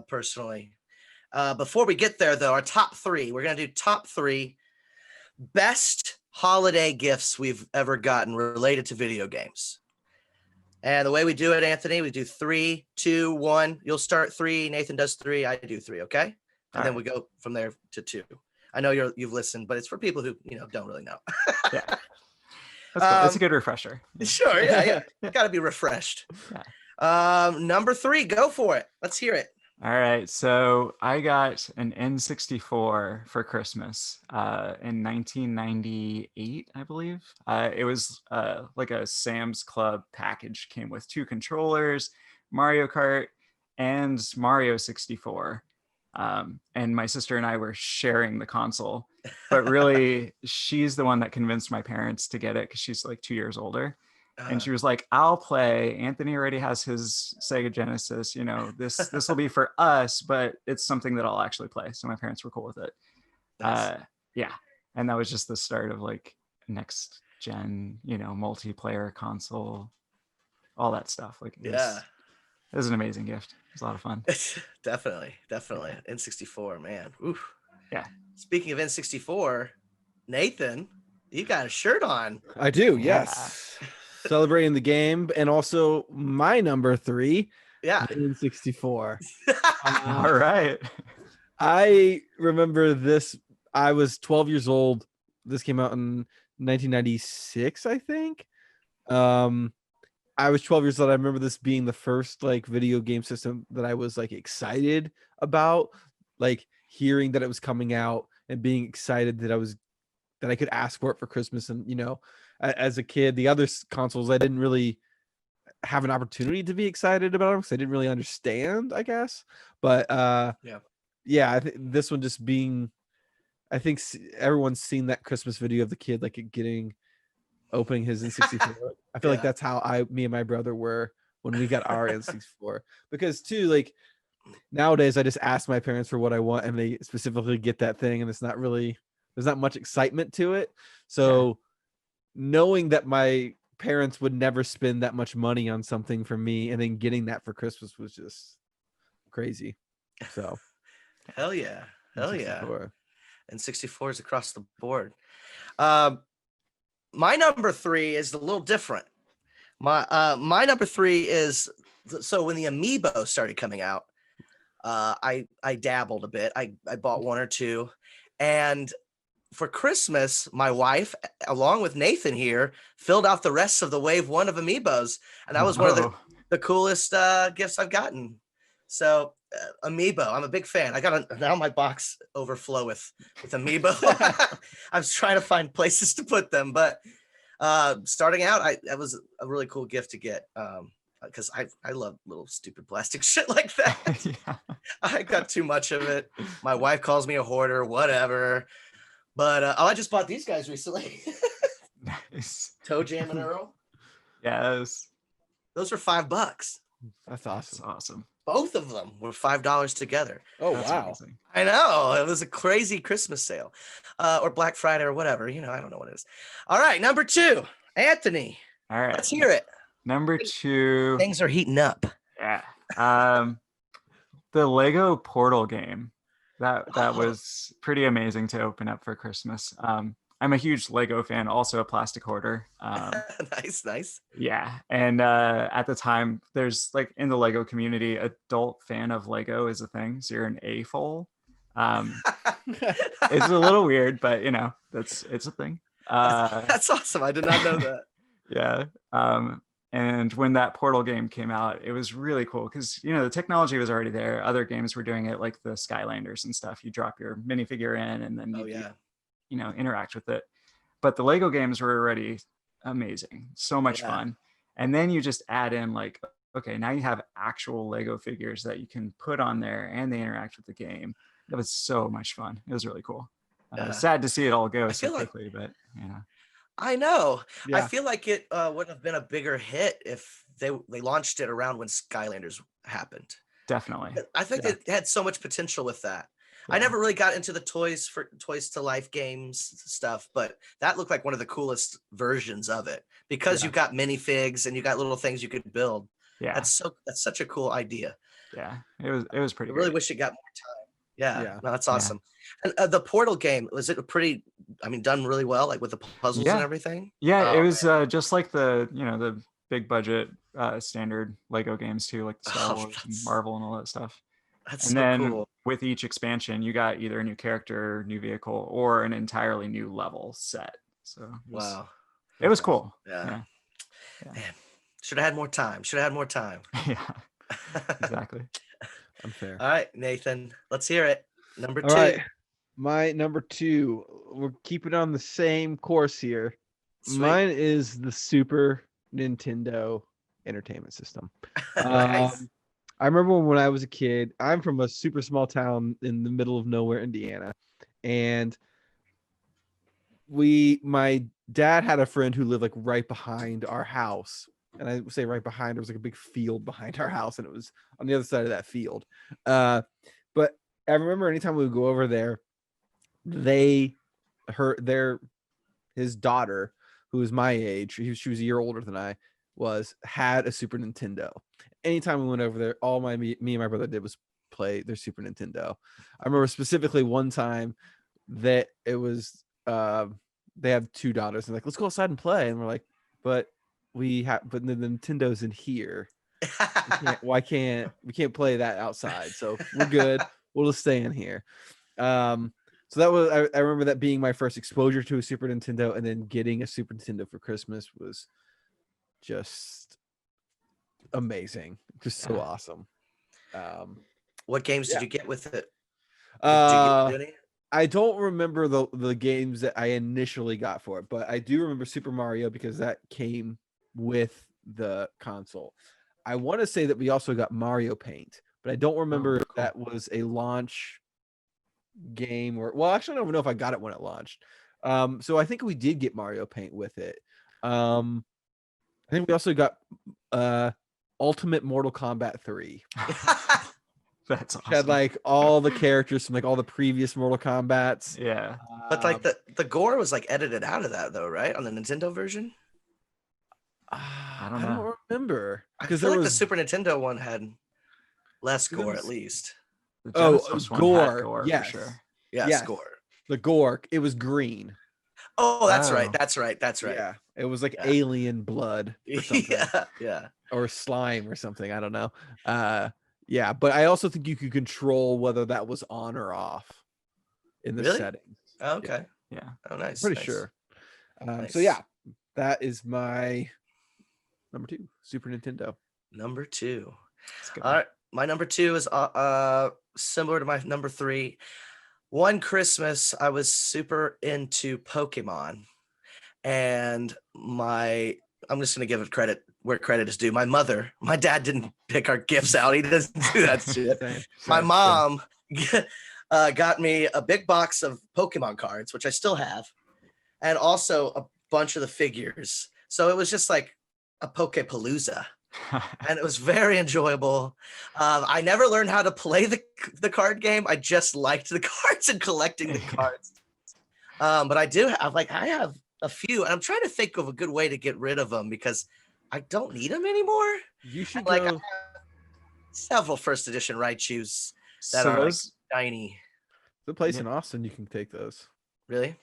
Personally. Before we get there though, our top 3. We're gonna do top 3 best holiday gifts we've ever gotten related to video games. And the way we do it, Anthony, we do 3, 2, 1. You'll start 3. Nathan does 3. I do 3. Okay. And then we go from there to 2. I know you've listened, but it's for people who, don't really know. Yeah. That's a good refresher. Sure. Yeah. Got to be refreshed. Yeah. Number 3, go for it. Let's hear it. All right, so I got an N64 for Christmas in 1998, I believe. It was like a Sam's Club package. Came with 2 controllers, Mario Kart, and Mario 64. And my sister and I were sharing the console, but really she's the one that convinced my parents to get it because she's like 2 years older. And she was like, I'll play. Anthony already has his Sega Genesis. This will be for us, but it's something that I'll actually play. So my parents were cool with it. Nice. Yeah. And that was just the start of like next gen, multiplayer console, all that stuff. Like, it was an amazing gift. It was a lot of fun. Definitely. N64, man. Oof. Yeah. Speaking of N64, Nathan, you got a shirt on. I do. Yes. Celebrating the game, and also my number 3. Yeah. N64. All right. I remember this. I was 12 years old. This came out in 1996, I think. I was 12 years old. I remember this being the first like video game system that I was like excited about, like hearing that it was coming out and being excited that I could ask for it for Christmas. And as a kid, the other consoles I didn't really have an opportunity to be excited about them because I didn't really understand, I guess. But I think this one just being, I think everyone's seen that Christmas video of the kid like opening his N64. I feel like that's how me and my brother were when we got our N64. Because too, like nowadays I just ask my parents for what I want and they specifically get that thing, and there's not much excitement to it. So knowing that my parents would never spend that much money on something for me and then getting that for Christmas was just crazy. So hell yeah. And 64 is across the board. My number 3 is a little different. My number 3 is, so when the amiibo started coming out, I dabbled a bit. I bought 1 or 2, and for Christmas, my wife, along with Nathan here, filled out the rest of the wave 1 of amiibos, and that was one of the coolest gifts I've gotten. So amiibo, I'm a big fan. I got now my box overflow with amiibo. I was trying to find places to put them, but starting out, that was a really cool gift to get, because I love little stupid plastic shit like that. Yeah. I got too much of it. My wife calls me a hoarder, whatever. But I just bought these guys recently. Nice. Toe Jam and Earl. Yes. Those were $5. That's awesome. That's awesome. Both of them were $5 together. Oh, That's wow. amazing. I know. It was a crazy Christmas sale, or Black Friday or whatever. You know, I don't know what it is. All right, number 2, Anthony. All right. Let's hear it. Number 2. Things are heating up. Yeah. The Lego Portal game. That was pretty amazing to open up for Christmas. I'm a huge Lego fan, also a plastic hoarder. Nice. Yeah. And at the time, there's like in the Lego community, adult fan of Lego is a thing. So you're an A-fole. It's a little weird, but you know, it's a thing. That's awesome. I did not know that. Yeah. And when that Portal game came out, it was really cool because, you know, the technology was already there. Other games were doing it, like the Skylanders and stuff. You drop your minifigure in and then you know, interact with it. But the Lego games were already amazing. So much fun. And then you just add in like, okay, now you have actual Lego figures that you can put on there and they interact with the game. It was so much fun. It was really cool. Sad to see it all go so quickly, but you know. I know. Yeah. I feel like it would have been a bigger hit if they launched it around when Skylanders happened. Definitely. I think it had so much potential with that. I never really got into the Toys to Life games stuff, but that looked like one of the coolest versions of it because you got minifigs and you got little things you could build. Yeah. That's such a cool idea. Yeah. It was pretty I really great. wish it got more time. Yeah. No, that's awesome. Yeah. And the Portal game, was it done really well, like with the puzzles and everything? Yeah, it was just like the big budget standard Lego games too, like the Star Wars and Marvel and all that stuff. That's and so then cool. With each expansion, you got either a new character, new vehicle, or an entirely new level set. So it was cool. Yeah. Man, should have had more time. Yeah, exactly. Unfair. All right, Nathan, let's hear it. Number 2. All right. My number 2. We're keeping on the same course here. Sweet. Mine is the Super Nintendo Entertainment System. Nice. I remember when I was a kid, I'm from a super small town in the middle of nowhere, Indiana. And my dad had a friend who lived like right behind our house. And I would say right behind, there was like a big field behind our house, and it was on the other side of that field. But I remember anytime we would go over there, his daughter, who was my age, she was a year older than I was, had a Super Nintendo. Anytime we went over there, all me and my brother did was play their Super Nintendo. I remember specifically one time that it was they have 2 daughters, and like, let's go outside and play, and we're like, but the Nintendo's in here. We can't play that outside, so we're good. We'll just stay in here. So that was I remember that being my first exposure to a Super Nintendo, and then getting a Super Nintendo for Christmas was just amazing, just so awesome. What games did you get with it? I don't remember the games that I initially got for it, but I do remember Super Mario because that came with the console. I want to say that we also got Mario Paint, but I don't remember if that was a launch game actually I don't even know if I got it when it launched. So I think we did get Mario Paint with it. I think we also got Ultimate Mortal Kombat 3. That's awesome. Had like all the characters from like all the previous Mortal Kombats. Yeah. But like the gore was like edited out of that though, right? On the Nintendo version? I don't remember. I feel like the Super Nintendo one had less gore at least. Gore. Yes. For sure. Yes, gore. The gore. It was green. Oh, that's right. Oh. That's right. That's right. Yeah, it was like Yeah. alien blood or something. Yeah. Or slime or something. I don't know. Yeah, but I also think you could control whether that was on or off in the Really? settings. Oh, okay. Yeah. Oh, nice. Pretty nice. sure. Nice. So yeah, that is my number 2, Super Nintendo. Number 2. That's a good All one. right. My number 2 is similar to my number 3. One Christmas, I was super into Pokemon, and I'm just gonna give it credit where credit is due. My dad didn't pick our gifts out. He doesn't do that shit. My mom got me a big box of Pokemon cards, which I still have, and also a bunch of the figures. So it was just like a Pokepalooza. And it was very enjoyable. I never learned how to play the card game. I just liked the cards and collecting the cards. But I have a few, and I'm trying to think of a good way to get rid of them because I don't need them anymore. You should I go. have several first edition Raichus that So are those, tiny. The place Yeah. in Austin, you can take those. Really?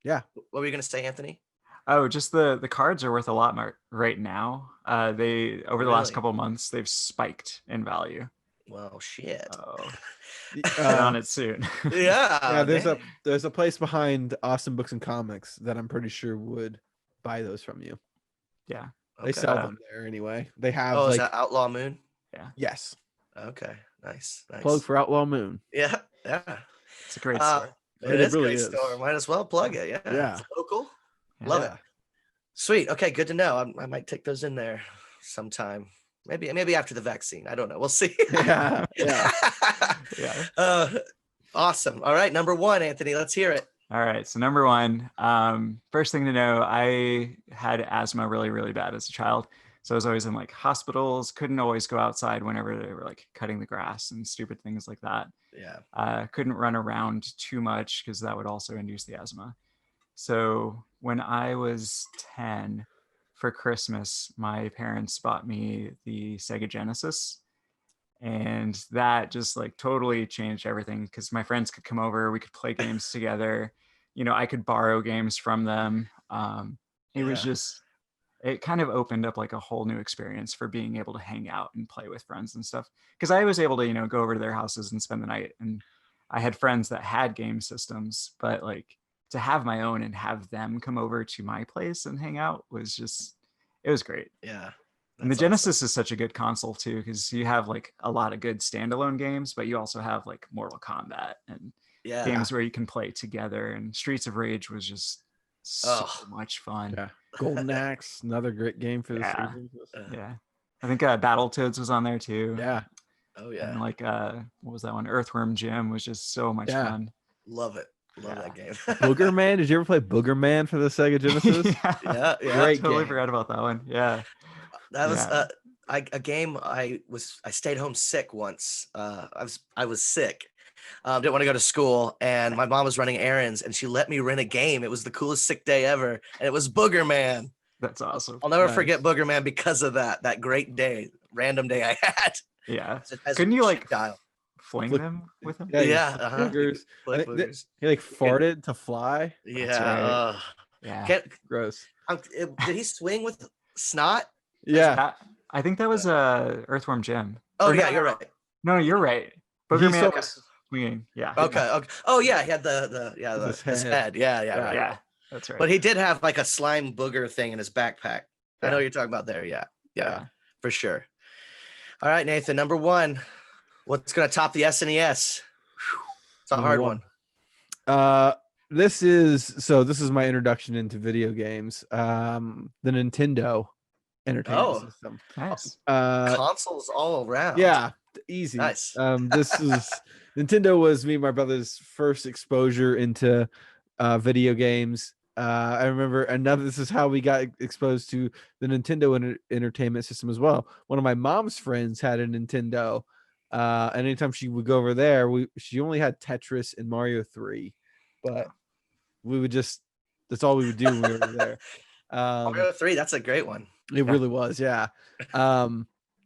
Yeah. What were you gonna say, Anthony? oh, just the cards are worth a lot more right now. They over the last Really? couple of months they've spiked in value. Well, shit. Oh, get on it soon. Yeah. Yeah, man. there's a place behind Austin Books and Comics that I'm pretty sure would buy those from you. Yeah. They Okay. sell them there anyway. They have Oh, is like that Outlaw Moon? yes, Okay. Nice. plug for Outlaw Moon. Yeah. Yeah. It's a great store. It It is really a great is. store. Might as well plug it. Yeah. Yeah. It's local. Yeah. Love it. Sweet. Okay. Good to know. I might take those in there sometime. Maybe after the vaccine. I don't know. We'll see. Yeah, yeah. Yeah. Awesome. All right. Number 1, Anthony. Let's hear it. All right. So number 1, first thing to know, I had asthma really, really bad as a child. So I was always in like hospitals, couldn't always go outside whenever they were like cutting the grass and stupid things like that. Yeah. Couldn't run around too much because that would also induce the asthma. So when I was 10 for Christmas, my parents bought me the Sega Genesis. And that just like totally changed everything because my friends could come over, we could play games together. You know, I could borrow games from them. It was just, it kind of opened up like a whole new experience for being able to hang out and play with friends and stuff. Because I was able to, you know, go over to their houses and spend the night. And I had friends that had game systems, but like to have my own and have them come over to my place and hang out was just, it was great. Yeah. And the That's Genesis is such a good console too, because you have like a lot of good standalone games, but you also have like Mortal Kombat and Yeah. games where you can play together. And Streets of Rage was just so much fun. Yeah. Golden Axe, another great game for the Yeah. season. Yeah. I think Battletoads was on there too. Yeah. Oh yeah. And like what was that one? Earthworm Jim was just so much Yeah. fun. Love it. Love Yeah. that game. Booger Man. Did you ever play Booger Man for the Sega Genesis? Yeah. Great I totally game. forgot about that one. Yeah. That was Yeah. a game I stayed home sick once. I was sick. Didn't want to go to school, and my mom was running errands, and she let me rent a game. It was the coolest sick day ever, and it was Booger Man. That's awesome. I'll never Nice. forget Booger Man because of that great day, random day I had. Yeah. As Couldn't you a like child. fling Flick- them with him? Yeah, you Yeah, flick uh-huh. boogers. Flick I think that- boogers. He like farted to fly. Yeah. right. Yeah. Gross. Did he swing with snot? Yeah. I think that was Earthworm Jim. Oh Or yeah, no, you're right. No, you're right. He Booger Man saw- was swinging. Yeah. Okay. Oh yeah, he had His his head. head. Yeah, Yeah. right. That's right. But he did have like a slime booger thing in his backpack. I know Yeah. you're talking about there. Yeah, Yeah. for sure. All right, Nathan. Number 1. What's gonna top the SNES? It's a Number hard one. one. This is my introduction into video games. The Nintendo Entertainment Oh. System. Nice. Consoles all around. Yeah, easy. Nice. This is Nintendo was me and my brother's first exposure into video games. I remember this is how we got exposed to the Nintendo Entertainment System as well. One of my mom's friends had a Nintendo. And anytime she would go over there, she only had Tetris and Mario 3, but we would that's all we would do when we were there. Mario 3. That's a great one. It really was, yeah.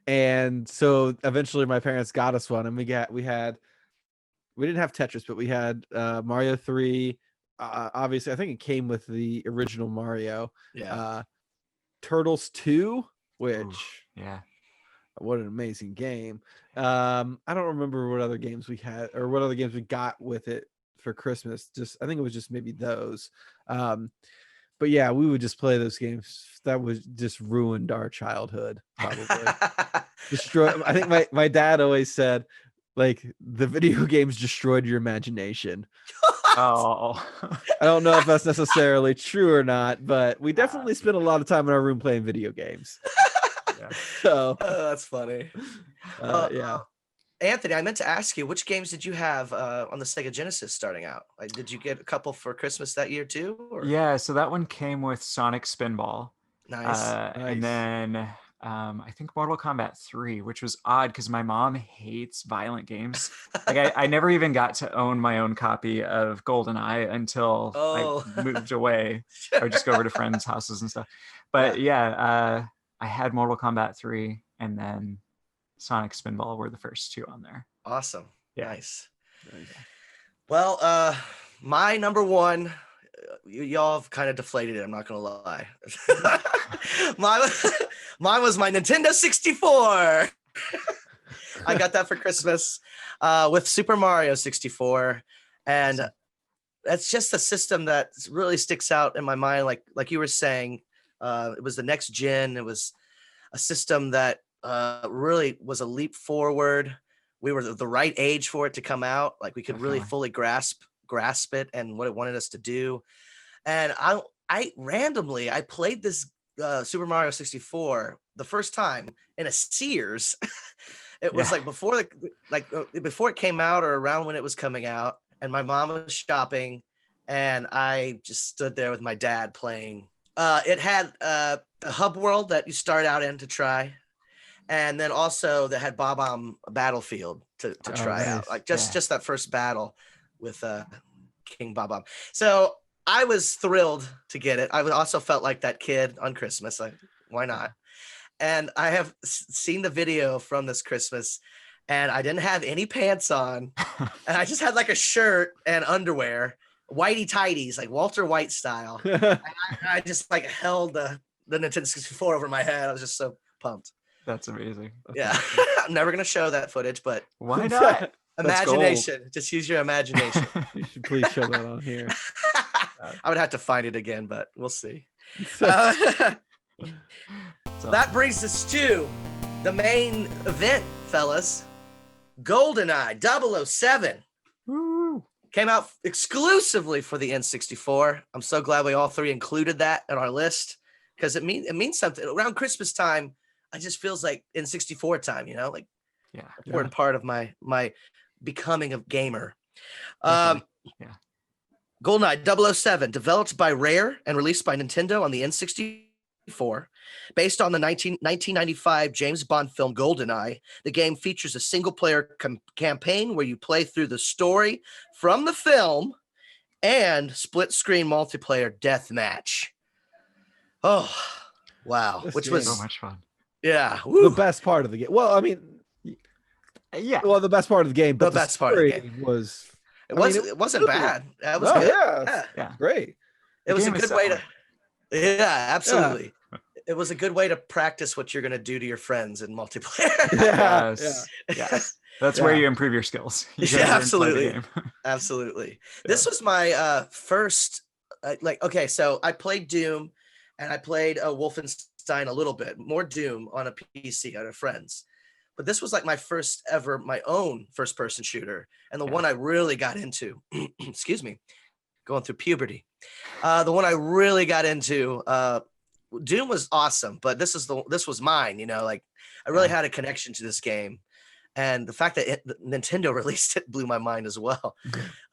And so eventually my parents got us one, and we didn't have Tetris, but we had Mario 3, obviously, I think it came with the original Mario. Yeah. Turtles 2, which Ooh, yeah. what an amazing game. I don't remember what other games we had or what other games we got with it for Christmas. I think it was just maybe those. But yeah, we would just play those games. That was just ruined our childhood, probably. Destroy. I think my dad always said, like, the video games destroyed your imagination. Oh. I don't know if that's necessarily true or not, but we definitely spent a lot of time in our room playing video games. Yeah. So that's funny. yeah. Anthony, I meant to ask you, which games did you have on the Sega Genesis starting out? Like, did you get a couple for Christmas that year too? Or? Yeah, so that one came with Sonic Spinball. Nice. And then I think Mortal Kombat 3, which was odd because my mom hates violent games. Like I never even got to own my own copy of Goldeneye until I moved away or just go over to friends' houses and stuff. But yeah, I had Mortal Kombat 3 and then Sonic Spinball were the first two on there. Awesome. Yeah. Nice. Well, my number one, y'all have kind of deflated it. I'm not going to lie. Mine was my Nintendo 64. I got that for Christmas with Super Mario 64. And that's just a system that really sticks out in my mind. Like you were saying, it was the next gen. It was a system that really was a leap forward. We were the right age for it to come out. Like we could really fully grasp it and what it wanted us to do. And I randomly played this Super Mario 64 the first time in a Sears. It was like before it came out or around when it was coming out, and my mom was shopping, and I just stood there with my dad playing. It had a hub world that you start out in to try. And then also they had Bob-omb Battlefield to try out, like just that first battle with King Bob-omb. So I was thrilled to get it. I also felt like that kid on Christmas, like, why not? And I have seen the video from this Christmas, and I didn't have any pants on, and I just had like a shirt and underwear, whitey tighties, like Walter White style. And I just like held the Nintendo 64 over my head. I was just so pumped. That's amazing. Yeah. I'm never going to show that footage, but why not? Imagination. Just use your imagination. You should please show that on here. I would have to find it again, but we'll see. That brings us to the main event, fellas. Goldeneye 007. Woo. Came out exclusively for the N64. I'm so glad we all three included that in our list because it means something. Around Christmas time, it just feels like N64 time, you know, like important part of my becoming a gamer. Goldeneye 007, developed by Rare and released by Nintendo on the N64. Based on the 1995 James Bond film Goldeneye, the game features a single-player campaign where you play through the story from the film and split-screen multiplayer deathmatch. Oh, wow. Which was so much fun. Yeah. The best part of the game. Well, I mean, well, the best part of the game, but the best part of the game was it wasn't bad. It was good. Yeah. Great. It was a good way to absolutely. It was a good way to practice what you're going to do to your friends in multiplayer. Yes. That's where you improve your skills. Absolutely. Absolutely. This was my first so I played Doom and I played Wolfenstein a little bit, more Doom on a PC on a friend's. But this was like my first ever, my own first person shooter. And the one I really got into, excuse me, going through puberty. The one I really got into, Doom was awesome, but this was mine, you know, like I really had a connection to this game. And the fact that Nintendo released it blew my mind as well.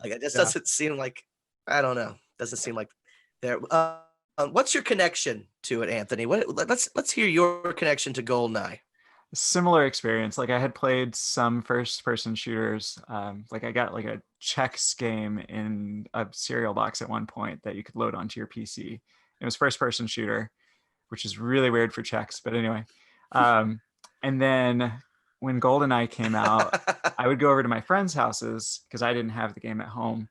Like it just doesn't seem like, I don't know, doesn't seem like there. What's your connection to it, Anthony? Let's hear your connection to Goldeneye. Similar experience. Like I had played some first person shooters. Like I got like a checks game in a cereal box at one point that you could load onto your PC. It was first person shooter, which is really weird for checks. But anyway, and then when Goldeneye came out, I would go over to my friends' houses because I didn't have the game at home,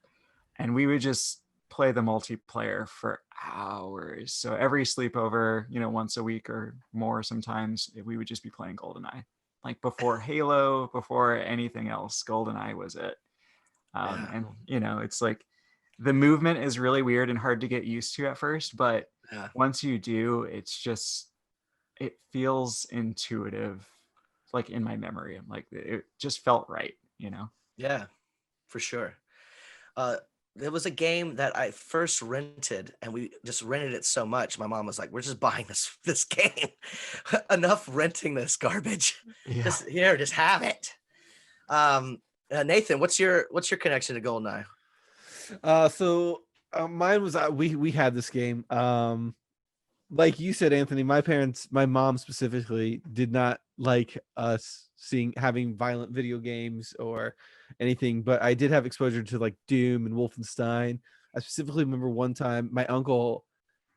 and we would just play the multiplayer for hours. So every sleepover, once a week or more sometimes, we would just be playing Goldeneye. Like before Halo, before anything else, Goldeneye was it. And it's like the movement is really weird and hard to get used to at first, but once you do, it feels intuitive. Like in my memory, I'm like, it just felt right, Yeah, for sure. There was a game that I first rented, and we just rented it so much. My mom was like, "We're just buying this game. Enough renting this garbage. Yeah. Just have it." Nathan, what's your connection to Goldeneye? Mine was we had this game. Like you said, Anthony, my mom specifically did not like us having violent video games or anything, but I did have exposure to like Doom and Wolfenstein. I specifically remember one time my uncle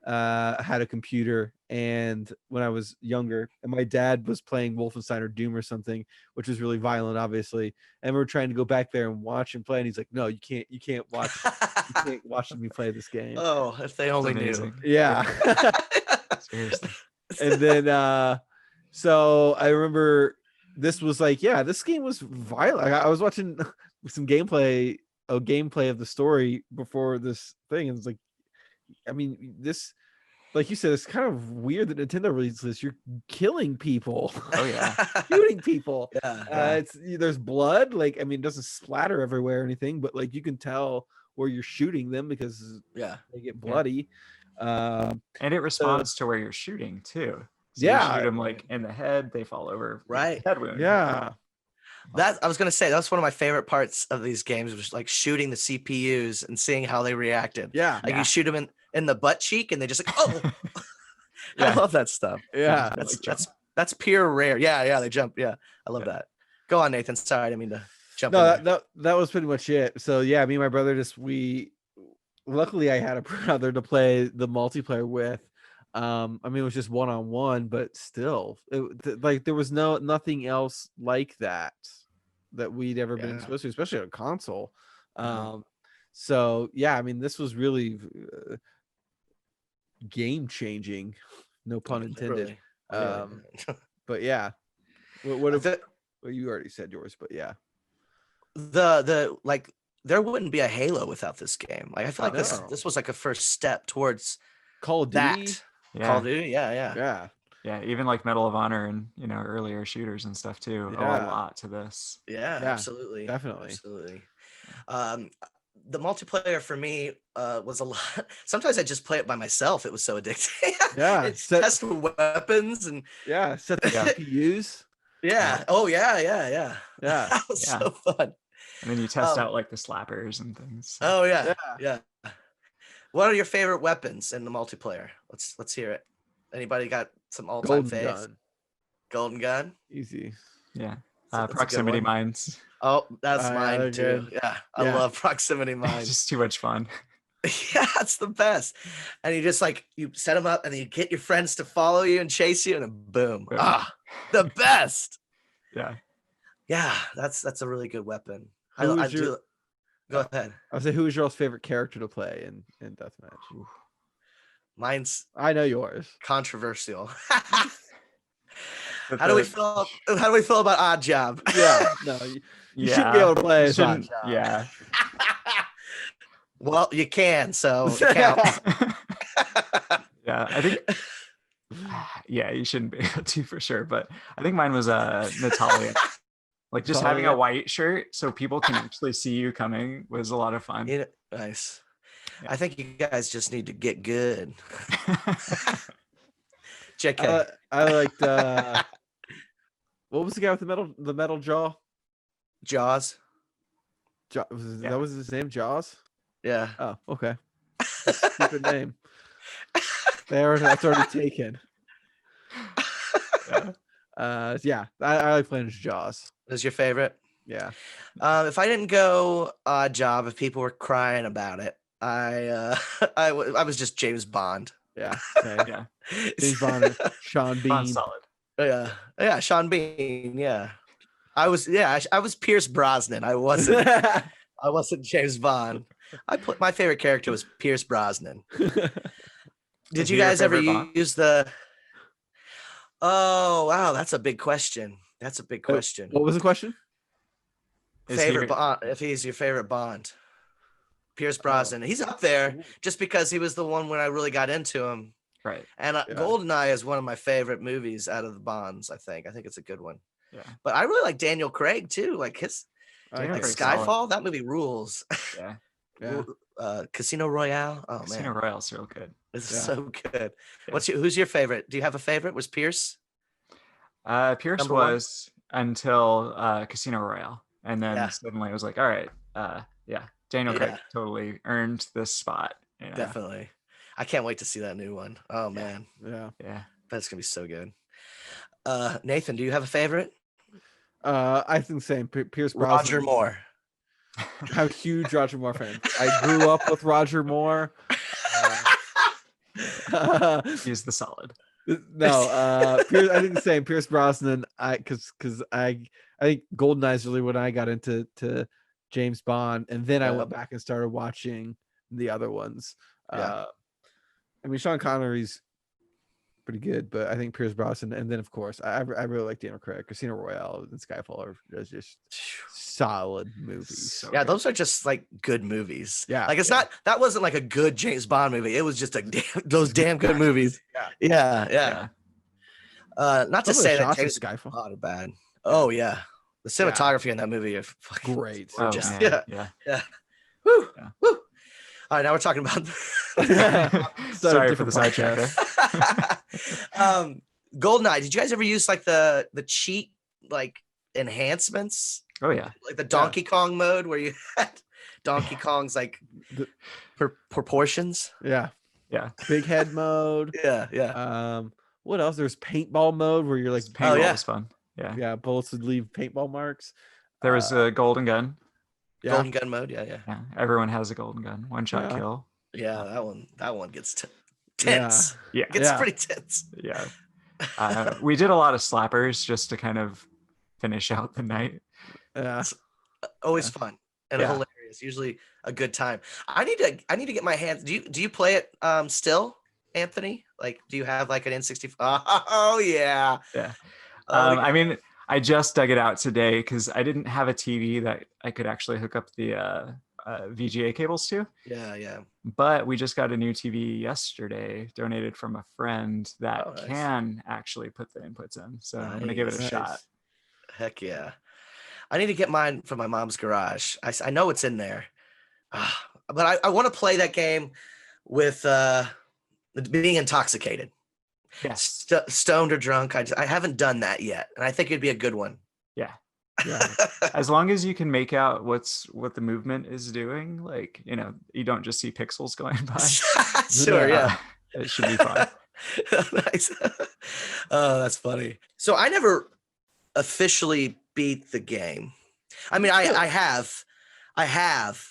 had a computer, and when I was younger, and my dad was playing Wolfenstein or Doom or something, which was really violent, obviously. And we were trying to go back there and watch him play, and he's like, "No, you can't watch me play this game." Oh, if they only knew. Yeah. Seriously. And then so I remember this was like, this game was violent. I was watching some gameplay of the story before this thing, and it's like, I mean, this, like you said, it's kind of weird that Nintendo released this. You're killing people. Oh yeah. Shooting people. Yeah. There's blood, like, I mean, it doesn't splatter everywhere or anything, but like you can tell where you're shooting them because they get bloody. And it responds to where you're shooting too. So you shoot them like in the head, they fall over. Right. Head wound. Yeah. That I was gonna say that's one of my favorite parts of these games, was like shooting the CPUs and seeing how they reacted. Yeah. Like you shoot them in the butt cheek, and they just like, oh. Yeah. I love that stuff. Yeah. That's pure rare. Yeah, they jump. Yeah, I love that. Go on, Nathan. Sorry, I didn't mean to jump. No, that was pretty much it. So yeah, me and my brother luckily I had a brother to play the multiplayer with. I mean, it was just one-on-one, but still, like there was nothing else like that we'd ever been exposed to, especially on a console. So yeah, I mean, this was really game changing, no pun intended. Really. But yeah, what you already said yours, but yeah, the like there wouldn't be a Halo without this game. Like I feel like this was like a first step towards Call of Duty. Call of Duty, yeah. Yeah, even like Medal of Honor and earlier shooters and stuff too. A lot to this. Yeah, absolutely, definitely, absolutely. The multiplayer for me was a lot. Sometimes I just play it by myself. It was so addicting. Yeah, test weapons and set the CPUs. Yeah. Oh yeah. That was so fun. And then you test out like the slappers and things. Oh yeah. What are your favorite weapons in the multiplayer? Let's hear it. Anybody got some all-time faves? Golden gun. Easy. Yeah. Proximity mines. Oh, that's mine too. Good. Yeah. I love proximity mines. Just too much fun. Yeah, it's the best. And you just like you set them up and then you get your friends to follow you and chase you and then boom. The best. Yeah. Yeah, that's a really good weapon. Go ahead. I'll say, who is your favorite character to play in Deathmatch? Mine's I know yours. Controversial. How do we feel about Oddjob? Yeah, no, you shouldn't be able to play as Oddjob. Yeah. Well, you can, so it counts. Yeah, I think. Yeah, you shouldn't be able to for sure, but I think mine was Natalia. Like just having a white shirt so people can actually see you coming was a lot of fun. Nice. Yeah. I think you guys just need to get good. JK. I liked what was the guy with the metal jaw? Jaws. That was his name, Jaws? Yeah. Oh, okay. Stupid name. That's already taken. I like playing as Jaws. Is your favorite? Yeah. If I didn't go Oddjob, if people were crying about it, I was just James Bond. Yeah. Yeah. James Bond, Sean Bean. Bond's solid. Yeah, Sean Bean. Yeah. I was Pierce Brosnan. I wasn't James Bond. My favorite character was Pierce Brosnan. Did Is you he your guys ever favorite Bond? use the? Oh wow, that's a big question. That's a big question. What was the question? Is he Favorite your- Bond? If he's your favorite Bond, Pierce Brosnan. He's up there just because he was the one when I really got into him. Right. And Yeah. Goldeneye is one of my favorite movies out of the Bonds. I think it's a good one. Yeah. But I really like Daniel Craig too. Like Daniel like Craig's Skyfall. solid. That movie rules. Yeah. Yeah. Casino Royale. Oh Casino man, Royale's real good. it's Yeah. so good. Yeah. Who's your favorite? Do you have a favorite? Was Pierce? Pierce Number one? was until Casino Royale, and then Yeah. suddenly it was like, all right, Daniel Craig Yeah. totally earned this spot. You know? Definitely. I can't wait to see that new one. Oh man, Yeah. Yeah. that's gonna be so good. Nathan, do you have a favorite? I think the same. Pierce Brosnan. Roger Moore. I'm a huge Roger Moore fan. I grew up with Roger Moore. He's the solid. No, Pierce, I think the same. Pierce Brosnan. Because I think Goldeneye is really when I got into James Bond, and then I went back and started watching the other ones. Yeah. I mean, Sean Connery's pretty good, but I think Pierce Brosnan, and then of course I really like Daniel Craig. Casino Royale and Skyfall are just solid movies. So Yeah, good. those are just like good movies. Yeah, like it's not that wasn't like a good James Bond movie. It was just those damn good movies. Yeah. Not to Some of the say that shots in James Skyfall. Bond are bad. Oh yeah, the cinematography in that movie are fucking Great. Oh, just man, yeah. Woo, Yeah. woo. All right, now we're talking about Sorry for the sidetrack. Goldeneye. Did you guys ever use like the cheat like enhancements? Oh yeah. Like the Donkey Kong mode where you had Donkey Kong's like proportions. Yeah. Yeah. Big head mode. Yeah. What else? There's paintball mode where you're like Paintball yeah. was fun. Yeah. yeah, bullets would leave paintball marks. There was a golden gun. Yeah. Golden gun mode. Yeah. Yeah. Everyone has a golden gun. One shot Yeah. kill. Yeah. That one gets tense. Yeah. It gets pretty tense. Yeah. We did a lot of slappers just to kind of finish out the night. Yeah. Always fun and Yeah. hilarious. Usually a good time. I need to get my hands. Do you play it still, Anthony? Like, do you have like an N64? Oh yeah. Yeah. Oh, yeah. I mean, I just dug it out today because I didn't have a TV that I could actually hook up the VGA cables to. Yeah. But we just got a new TV yesterday, donated from a friend that Oh, nice. can actually put the inputs in. So I'm gonna give it a Nice. shot. Heck yeah. I need to get mine from my mom's garage. I know it's in there. But I want to play that game with being intoxicated. Yes. Stoned or drunk. I haven't done that yet. And I think it'd be a good one. Yeah. Yeah. As long as you can make out what the movement is doing, like, you don't just see pixels going by. Sure, yeah. It should be fun. Nice. Oh, that's funny. So I never officially beat the game. I mean, I have,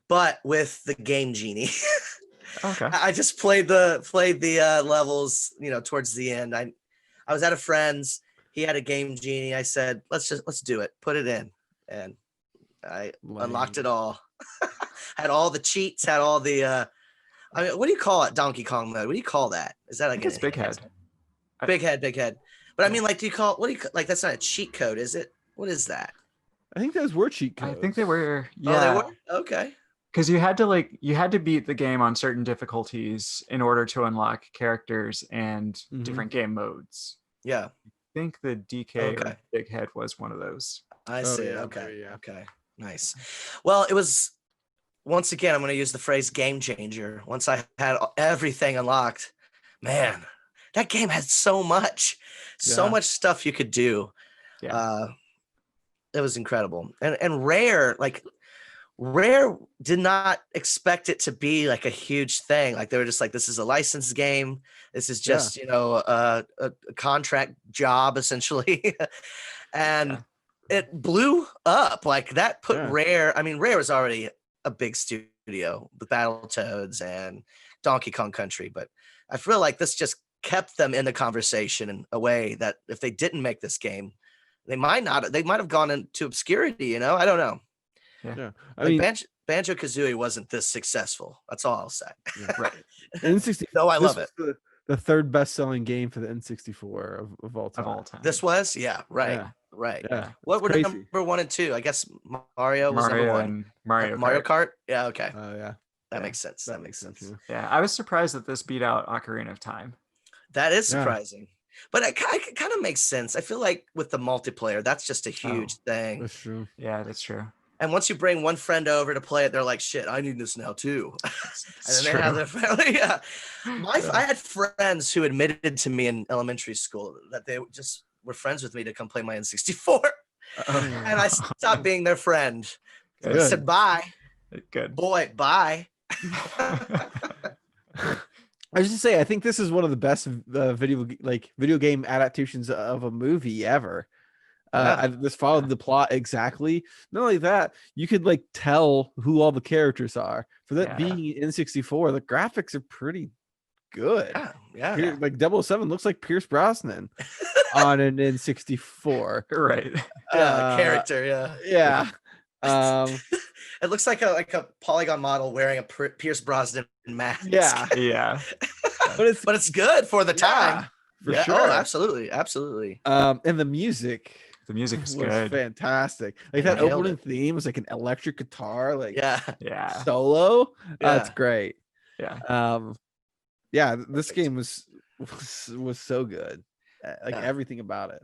but with the Game Genie. Okay. I just played the levels, towards the end. I was at a friend's. He had a Game Genie. I said, let's do it. Put it in, and I unlocked it all. Had all the cheats. Had all the. I mean, what do you call it? Donkey Kong mode. What do you call that? Is that like It's big head. Big head. But I mean, like, that's not a cheat code, is it? What is that? I think those were cheat codes. I think they were. Yeah. Oh, they were? Okay. Because you had to beat the game on certain difficulties in order to unlock characters and Mhm. different game modes. Yeah, I think the DK Okay. or Big Head was one of those. I Oh, see. yeah, Okay. okay, yeah. Okay. Nice. Well, it was, once again, I'm going to use the phrase game changer. Once I had everything unlocked, man, that game had so much Yeah. stuff you could do. Yeah. It was incredible. And Rare did not expect it to be like a huge thing. Like, they were just like, this is a licensed game. This is just, a contract job essentially. And it blew up. Like, that put Yeah. Rare, I mean, Rare was already a big studio with Battletoads and Donkey Kong Country, but I feel like this just kept them in the conversation in a way that if they didn't make this game, they might have gone into obscurity, I don't know. Yeah. I Like mean, Banjo-Kazooie wasn't this successful. That's all I'll say. Right. N64. No, I love it. The third best-selling game for the N64 of all time. Of all time. This was, yeah, right, Yeah. right. Yeah. What were crazy. number 1 and 2? I guess Mario was number 1. And Mario Mario Kart. Kart. Yeah, okay. Oh yeah. That makes sense. That makes sense. Yeah. Yeah, I was surprised that this beat out Ocarina of Time. That is Yeah. surprising. But it kind of makes sense. I feel like with the multiplayer, that's just a huge thing. That's true. Yeah, that's true. And once you bring one friend over to play it, they're like, "Shit, I need this now too." And then they have their family. Yeah. I had friends who admitted to me in elementary school that they just were friends with me to come play my N64, and I stopped being their friend. So I Good. said, "Bye, Good. boy, bye." I was just say, I think this is one of the best video game adaptations of a movie ever. This followed the plot exactly. Not only that, you could like tell who all the characters are. For that being N64, the graphics are pretty good. Yeah. Like 007 looks like Pierce Brosnan on an N64. Right. Character. Yeah. Yeah. It looks like a polygon model wearing a Pierce Brosnan mask. Yeah. Yeah. but it's good for the time. For Yeah, sure. Oh, absolutely. And the music. The music is was good. fantastic. Like They that nailed opening it. theme was like an electric guitar, like Yeah. solo. Yeah. That's great. Yeah. This game was so good. Like everything about it.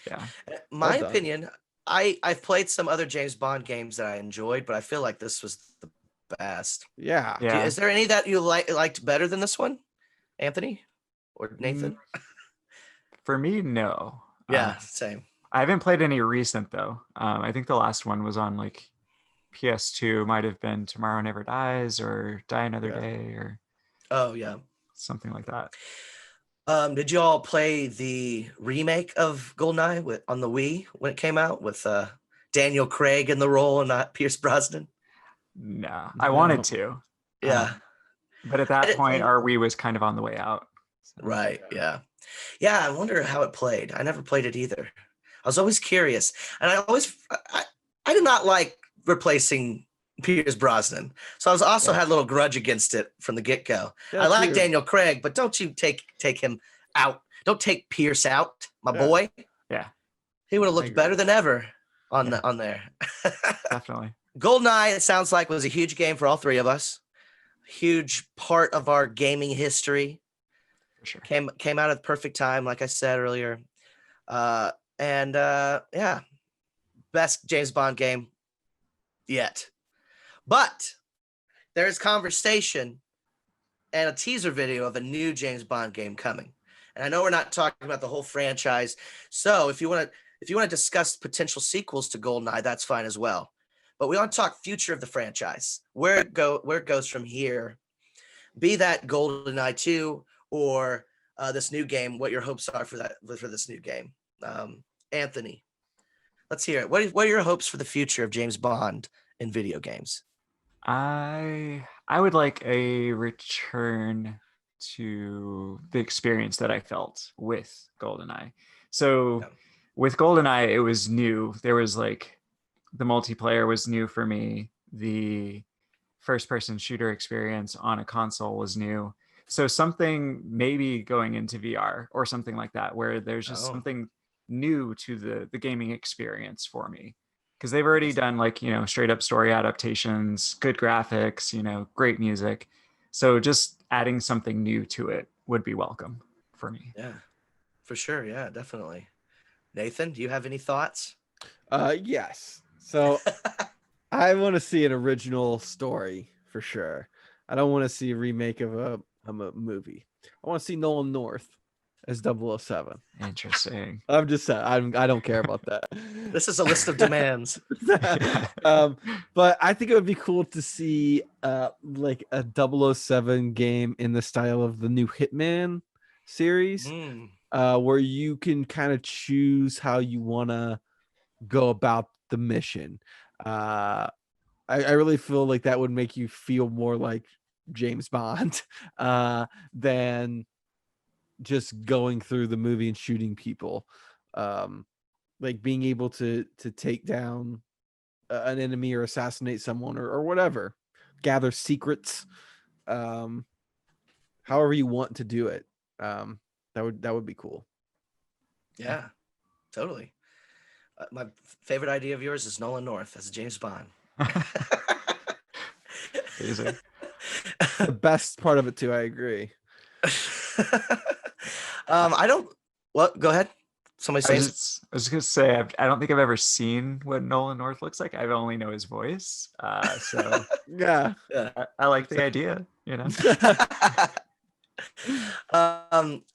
Yeah. My done. opinion, I've played some other James Bond games that I enjoyed, but I feel like this was the best. Yeah. Yeah. Is there any that you liked better than this one, Anthony or Nathan? For me, no. Yeah, same. I haven't played any recent though. I think the last one was on like PS2. Might have been Tomorrow Never Dies or Die Another Day or Oh yeah. something like that. Did you all play the remake of Goldeneye on the Wii when it came out with Daniel Craig in the role and not Pierce Brosnan? No, I wanted to. Yeah. But at that point, our Wii was kind of on the way out. So. Right. Yeah. Yeah. I wonder how it played. I never played it either. I was always curious. And I did not like replacing Pierce Brosnan. So I was also had a little grudge against it from the get-go. I like Daniel Craig, but don't you take him out. Don't take Pierce out, my boy. Yeah. He would have looked better than ever on there. Definitely. Goldeneye, it sounds like, was a huge game for all three of us. Huge part of our gaming history. For sure. Came out at the perfect time, like I said earlier. Best James Bond game yet. But there is conversation and a teaser video of a new James Bond game coming. And I know we're not talking about the whole franchise. So if you want to discuss potential sequels to GoldenEye, that's fine as well. But we want to talk future of the franchise, where it goes from here. Be that GoldenEye 2 or this new game, what your hopes are for this new game. Anthony, let's hear it. What are your hopes for the future of James Bond in video games? I would like a return to the experience that I felt with GoldenEye. So with GoldenEye, it was new. There was like the multiplayer was new for me. The first-person shooter experience on a console was new. So something maybe going into VR or something like that, where there's just something new to the gaming experience for me. Because they've already done like, straight up story adaptations, good graphics, great music. So just adding something new to it would be welcome for me. Yeah, for sure. Yeah, definitely. Nathan, do you have any thoughts? Yes. So I want to see an original story for sure. I don't want to see a remake of a movie. I want to see Nolan North as 007. Interesting. I'm just saying, I don't care about that. This is a list of demands. But I think it would be cool to see like a 007 game in the style of the new Hitman series, where you can kind of choose how you want to go about the mission. I really feel like that would make you feel more like James Bond than just going through the movie and shooting people. Like being able to take down an enemy or assassinate someone or whatever, gather secrets, however you want to do it. That would be cool. Yeah, totally. My favorite idea of yours is Nolan North as James Bond. Easy. The best part of it too. I agree. I don't. What? Go ahead. Somebody I say. was gonna say I don't think I've ever seen what Nolan North looks like. I only know his voice. So Yeah. I like the idea. You know.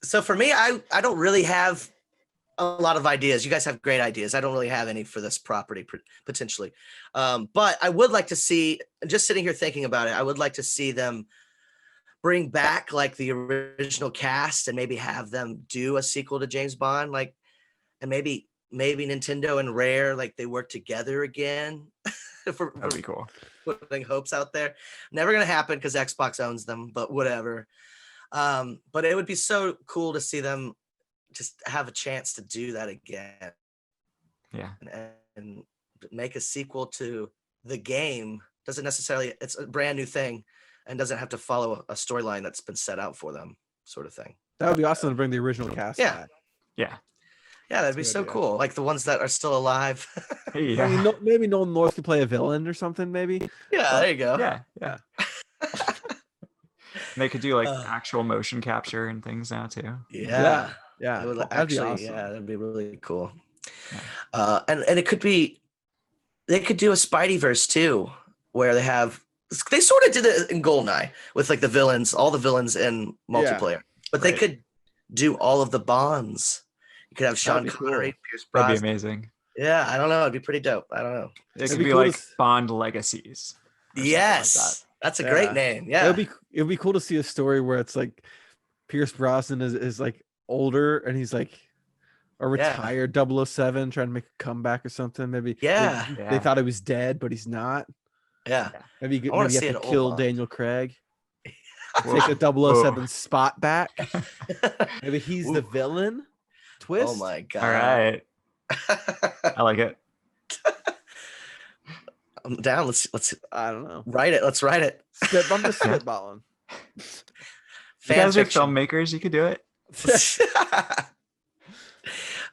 So for me, I don't really have a lot of ideas. You guys have great ideas. I don't really have any for this property potentially. But I would like to see, just sitting here thinking about it, I would like to see them bring back like the original cast and maybe have them do a sequel to James Bond, like, and maybe Nintendo and Rare, like they work together again. That'd be cool. Putting hopes out there. Never going to happen because Xbox owns them, but whatever. But it would be so cool to see them just have a chance to do that again. Yeah. And make a sequel to the game. Doesn't necessarily, it's a brand new thing and doesn't have to follow a storyline that's been set out for them, sort of thing. That would be awesome to bring the original cast back. Yeah, that'd be so cool. Like the ones that are still alive. Yeah. I mean, maybe Nolan North could play a villain or something, maybe. Yeah, there you go. Yeah. They could do like actual motion capture and things now too. Yeah. It would that'd be actually, awesome. yeah, that'd be really cool. Yeah. And it could be, they could do a Spideyverse too, where they sort of did it in Goldeneye with like the villains, all the villains in multiplayer, but they could do all of the Bonds. You could have Sean Connery, Pierce Brosnan. That'd be amazing. Yeah, I don't know. It'd be pretty dope. I don't know. It could be cool like Bond Legacies. Yes, that's a great name. Yeah, it would be cool to see a story where it's like Pierce Brosnan is like older and he's like a retired 007 trying to make a comeback or something. Maybe they thought he was dead, but he's not. Yeah, maybe you have to kill Daniel Craig. Take a 007 spot back. Maybe he's the villain. Twist. Oh my god! All right, I like it. I'm down. Let's. I don't know. Write it. Let's write it. I'm just spitballing. You guys are filmmakers. You could do it.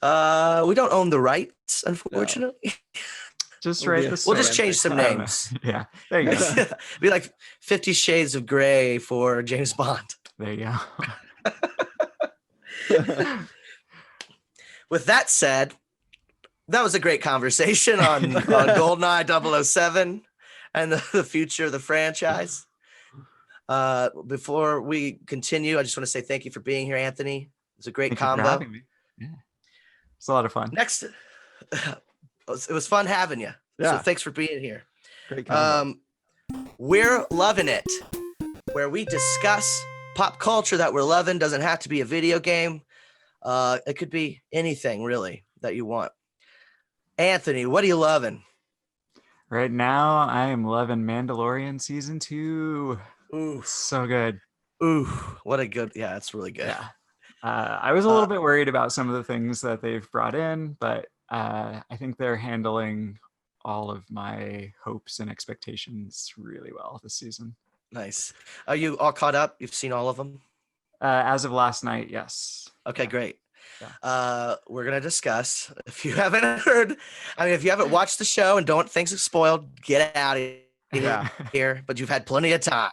We don't own the rights, unfortunately. No. Just write the. We'll just change some names. Yeah, there you go. Be like 50 Shades of Grey for James Bond. There you go. With that said, that was a great conversation on Goldeneye 007 and the future of the franchise. Before we continue, I just want to say thank you for being here, Anthony. It was a great combo. Thank you for having me. Yeah, it's a lot of fun. Next, it was fun having you. Yeah. So thanks for being here. Great combo. We're loving it, where we discuss pop culture that we're loving. Doesn't have to be a video game. It could be anything really that you want. Anthony, what are you loving? Right now, I am loving Mandalorian season 2. Ooh, so good. Ooh, what a good. Yeah, it's really good. Yeah. I was a little bit worried about some of the things that they've brought in, but I think they're handling all of my hopes and expectations really well this season. Nice. Are you all caught up? You've seen all of them? As of last night, yes. Okay, great. Yeah. We're going to discuss, if you haven't heard, if you haven't watched the show and don't think it's spoiled, get out of here, but you've had plenty of time.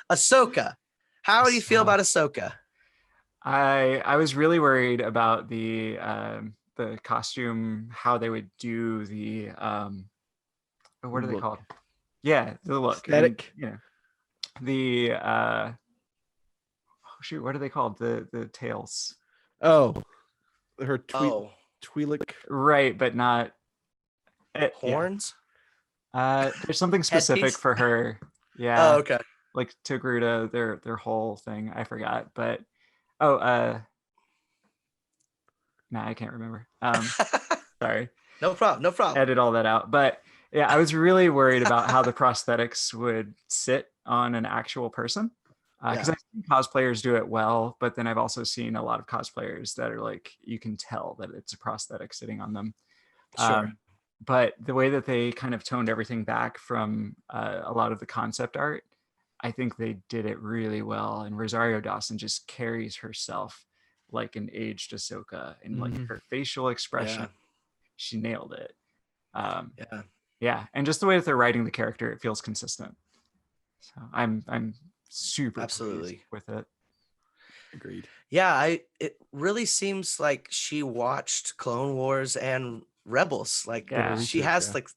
Ahsoka. How do you feel about Ahsoka? I was really worried about the costume, how they would do the what are they called? Yeah, the look. Aesthetic. The what are they called? The tails. Oh, her Twi'lek. Right, but not horns. There's something specific for her. Yeah. Oh, okay. Like Togruta, their whole thing. I forgot, but I can't remember. Sorry. No problem. Edit all that out. But yeah, I was really worried about how the prosthetics would sit on an actual person. Because I've seen cosplayers do it well, but then I've also seen a lot of cosplayers that are like, you can tell that it's a prosthetic sitting on them. Sure. But the way that they kind of toned everything back from a lot of the concept art, I think they did it really well. And Rosario Dawson just carries herself like an aged Ahsoka, and like her facial expression, she nailed it. Yeah, and just the way that they're writing the character, it feels consistent. So I'm super absolutely with it. Agreed. Yeah, it really seems like she watched Clone Wars and Rebels. Like she has like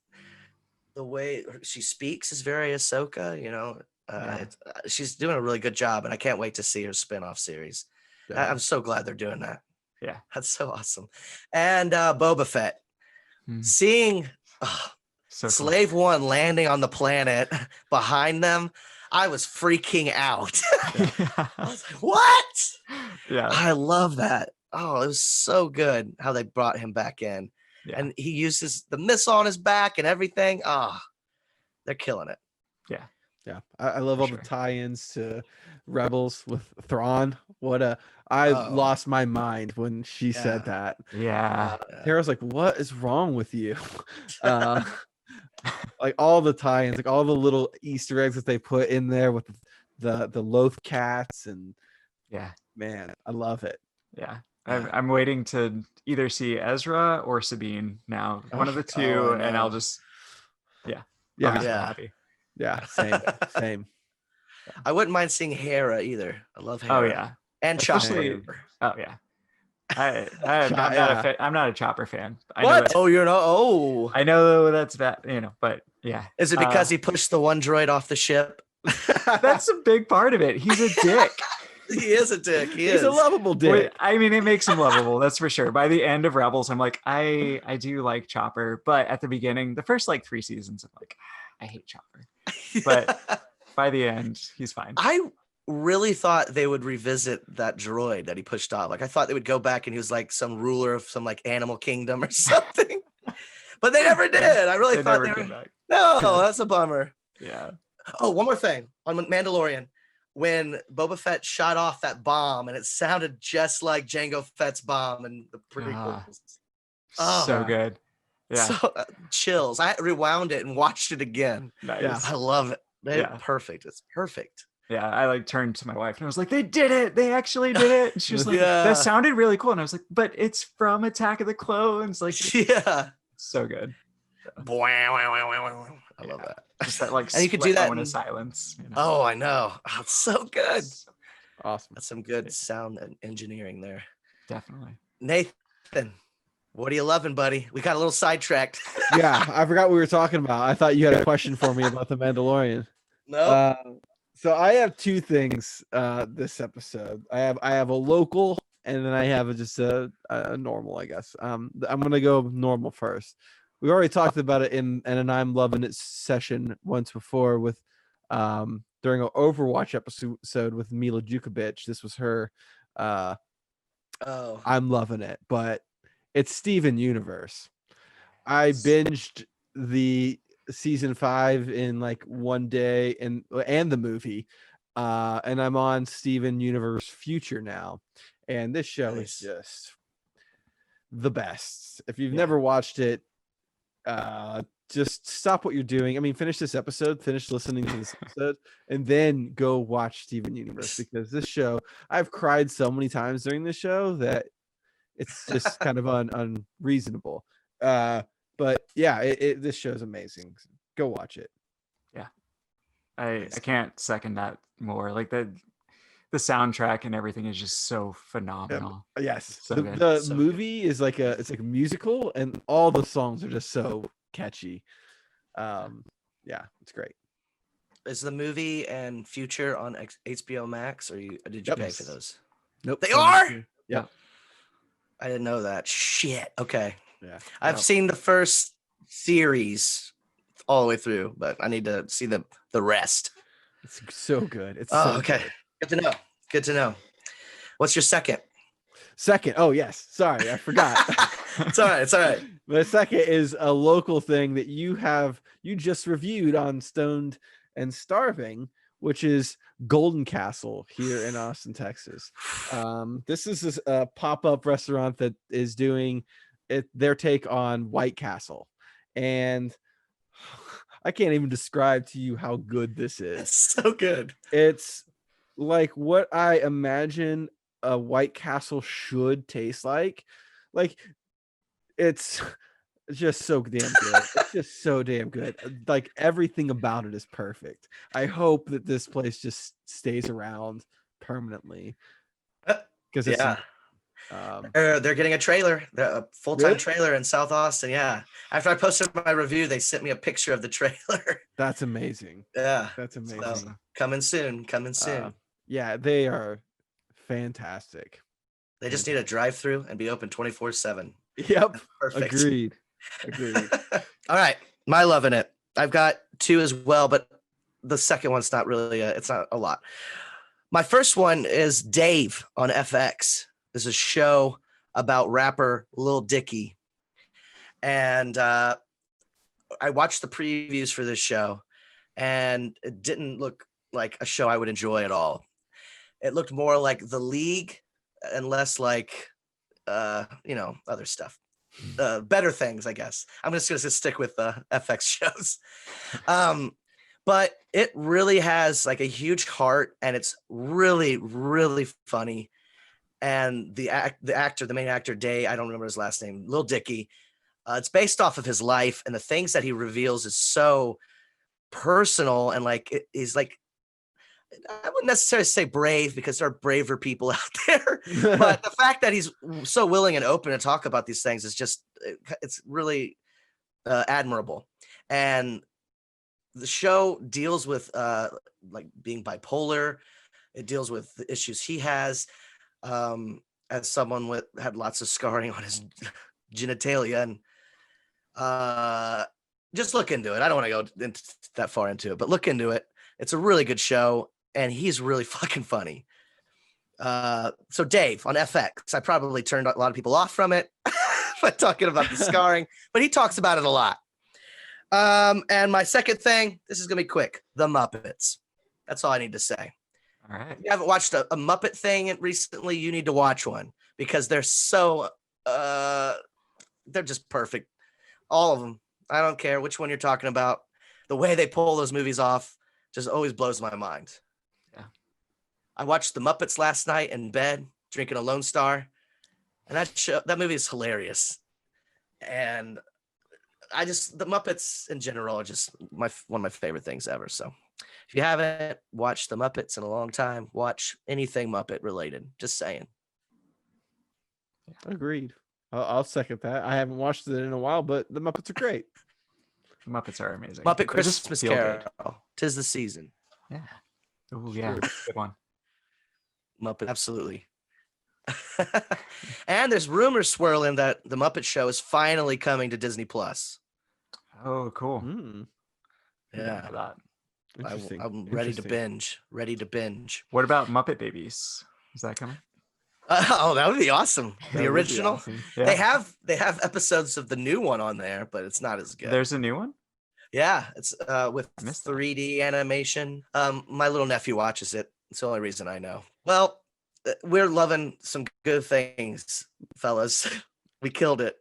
the way she speaks is very Ahsoka, you know. She's doing a really good job, and I can't wait to see her spin-off series. I'm so glad they're doing that. Yeah, that's so awesome. And Boba Fett, seeing Slave One landing on the planet behind them, I was freaking out. I was like, what? Yeah, I love that. Oh, it was so good how they brought him back in. And he uses the missile on his back and everything. They're killing it. Yeah, I love all the tie-ins to Rebels with Thrawn. I lost my mind when she said that. Yeah, Tara's like, "What is wrong with you?" Like all the tie-ins, like all the little Easter eggs that they put in there with the Loth cats, and man, I love it. Yeah. I'm waiting to either see Ezra or Sabine now, one of the two, and I'll just I'll be so happy. Yeah, same. I wouldn't mind seeing Hera either. I love Hera. Oh yeah, and especially. Chopper. Oh yeah. I'm not a Chopper fan. What? You're not. Oh, I know that's bad, but yeah. Is it because he pushed the one droid off the ship? That's a big part of it. He's a dick. He is a dick. He's a lovable dick. I mean, it makes him lovable. That's for sure. By the end of Rebels, I'm like, I do like Chopper, but at the beginning, the first like 3 seasons, I'm like, I hate Chopper. But by the end, he's fine. I really thought they would revisit that droid that he pushed off. Like I thought they would go back and he was like some ruler of some like animal kingdom or something. But they never did. I really thought they were back. No, that's a bummer. Yeah. Oh, one more thing on Mandalorian. When Boba Fett shot off that bomb and it sounded just like Jango Fett's bomb in the prequels. So good. Yeah. So, chills. I rewound it and watched it again. Nice. Yeah. I love it. Perfect. It's perfect. Yeah. I like turned to my wife and I was like, they did it. They actually did it. And she was like, that sounded really cool. And I was like, but it's from Attack of the Clones. Like, so good. I love that. Just that like, and you could do that in silence. Oh, I know. Oh, it's so good. Awesome. That's some good sound and engineering there. Definitely. Nathan, what are you loving, buddy? We got a little sidetracked. Yeah, I forgot what we were talking about. I thought you had a question for me about the Mandalorian. No. So I have 2 things this episode. I have a local, and then I have just a normal, I guess. I'm gonna go normal first. We already talked about it in an I'm Loving It session once before with during an Overwatch episode with Mila Djokovic. This was her I'm Loving It, but it's Steven Universe. I binged the season 5 in like one day and the movie, and I'm on Steven Universe Future now, and this show is just the best. If you've never watched it, just stop what you're doing. I mean, finish listening to this episode, and then go watch Steven Universe, because this show, I've cried so many times during this show that it's just kind of unreasonable. But yeah, this show is amazing. Go watch it. Yeah, I can't second that more. Like the soundtrack and everything is just so phenomenal. Yes, so the movie is like a musical, and all the songs are just so catchy. Yeah, it's great. Is the movie and Future on HBO Max, or did you pay for those? Nope. They are? Yeah. I didn't know that. Shit. Okay. Yeah. I've seen the first series all the way through, but I need to see the rest. It's so good. It's okay. Good. Good to know. What's your second? Oh yes. Sorry, I forgot. It's all right. The second is a local thing that you just reviewed on Stoned and Starving, which is Golden Castle here in Austin, Texas. This is a pop-up restaurant that is doing their take on White Castle, and I can't even describe to you how good this is. It's so good. It's like what I imagine a White Castle should taste like. Like, it's just so damn good. It's just so damn good. Like, everything about it is perfect. I hope that this place just stays around permanently, because it's they're getting a trailer, a full-time Really? trailer in South Austin. Yeah, after I posted my review, they sent me a picture of the trailer. That's amazing. Yeah, That's amazing. so, coming soon. Yeah, they are fantastic. They just need a drive-through and be open 24/7. Yep. Perfect. Agreed. All right, my loving it. I've got two as well, but the second one's not really it's not a lot. My first one is Dave on FX. This is a show about rapper Lil Dicky, and I watched the previews for this show, and it didn't look like a show I would enjoy at all. It looked more like The League and less like other stuff. Better things, I guess. I'm just gonna stick with FX shows. But it really has like a huge heart, and it's really, really funny. And the main actor, Day, I don't remember his last name, Lil Dicky. It's based off of his life, and the things that he reveals is so personal, and like he's like, I wouldn't necessarily say brave, because there are braver people out there, but the fact that he's so willing and open to talk about these things is just, it's really admirable. And the show deals with like being bipolar. It deals with the issues he has as someone had lots of scarring on his genitalia, and just look into it. I don't want to go that far into it, but look into it. It's a really good show, and he's really fucking funny. So Dave on FX, I probably turned a lot of people off from it by talking about the scarring, but he talks about it a lot. And my second thing, this is gonna be quick: The Muppets. That's all I need to say. All right. If you haven't watched a Muppet thing recently, you need to watch one, because they're so they're just perfect. All of them. I don't care which one you're talking about. The way they pull those movies off just always blows my mind. Yeah. I watched The Muppets last night in bed, drinking a Lone Star, and that movie is hilarious. And the Muppets in general are just one of my favorite things ever. So if you haven't watched The Muppets in a long time, watch anything Muppet related. Just saying. Agreed. I'll second that. I haven't watched it in a while, but the Muppets are great. The Muppets are amazing. Muppet They Christmas just feel good. Carol. 'Tis the season. Yeah. Oh yeah, good one. Muppet, absolutely. And there's rumors swirling that the Muppet Show is finally coming to Disney Plus. Oh, cool. Yeah, That. Interesting. I'm ready to binge. Ready to binge. What about Muppet Babies? Is that coming? Oh, that would be awesome. That The would be original. awesome. Yeah. They have episodes of the new one on there, but it's not as good. There's a new one? Yeah, it's with I missed that. 3D animation. My little nephew watches it. It's the only reason I know. Well, we're loving some good things, fellas. We killed it.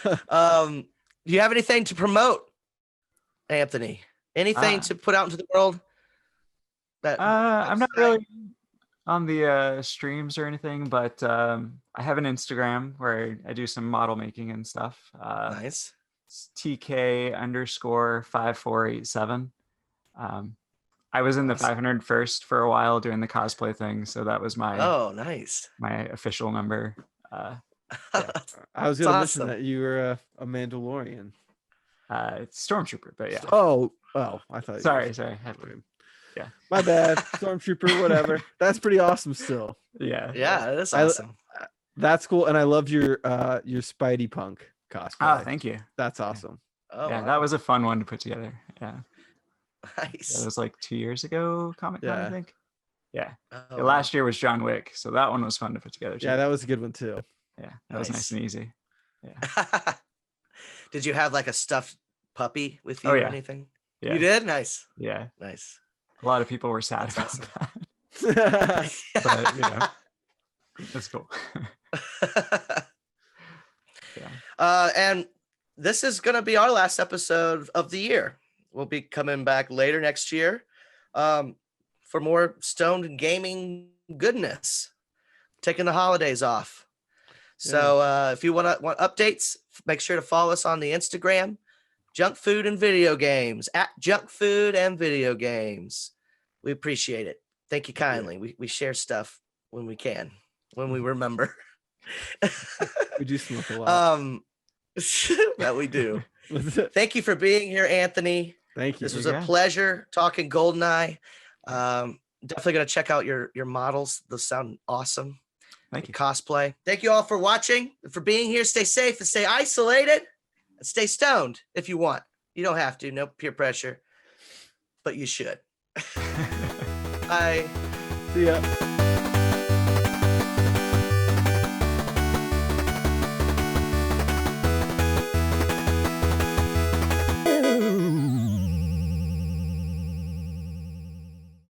Do you have anything to promote, Anthony? Anything to put out into the world? I'm not really on the streams or anything, but I have an Instagram where I do some model making and stuff. Nice. It's TK_5487. I was in the 501st for a while doing the cosplay thing, so that was my nice. my official number. I was going to mention that you were a Mandalorian. It's Stormtrooper, but yeah. Oh, I thought. Sorry. Yeah. My bad. Stormtrooper, whatever. That's pretty awesome still. Yeah. Yeah, that's awesome. That's cool. And I loved your Spidey Punk cosplay. Oh, thank you. That's awesome. Oh, yeah, wow. that was a fun one to put together. Yeah. Nice. That was like 2 years ago, Comic-Con, I think. Yeah. Oh, Last year was John Wick, so that one was fun to put together too. Yeah, that was a good one too. Yeah, that was nice and easy. Yeah. Did you have like a stuffed puppy with you Oh, or yeah. anything? Yeah. You did? Nice. Yeah. Nice. A lot of people were sad That's about awesome. that. But that's cool. Yeah. And this is going to be our last episode of the year. We'll be coming back later next year for more stoned gaming goodness, taking the holidays off. So if you want updates, make sure to follow us on the Instagram, Junk Food and Video Games, at Junk Food and Video Games. We appreciate it. Thank you kindly. We share stuff when we can, when we remember. We do smoke a lot. That we do. Thank you for being here, Anthony. Thank you. This was a pleasure talking Goldeneye. Definitely gonna check out your models. Those sound awesome. Thank you. Cosplay. Thank you all for watching and for being here. Stay safe and stay isolated and stay stoned if you want. You don't have to, no peer pressure, but you should. Bye. See ya.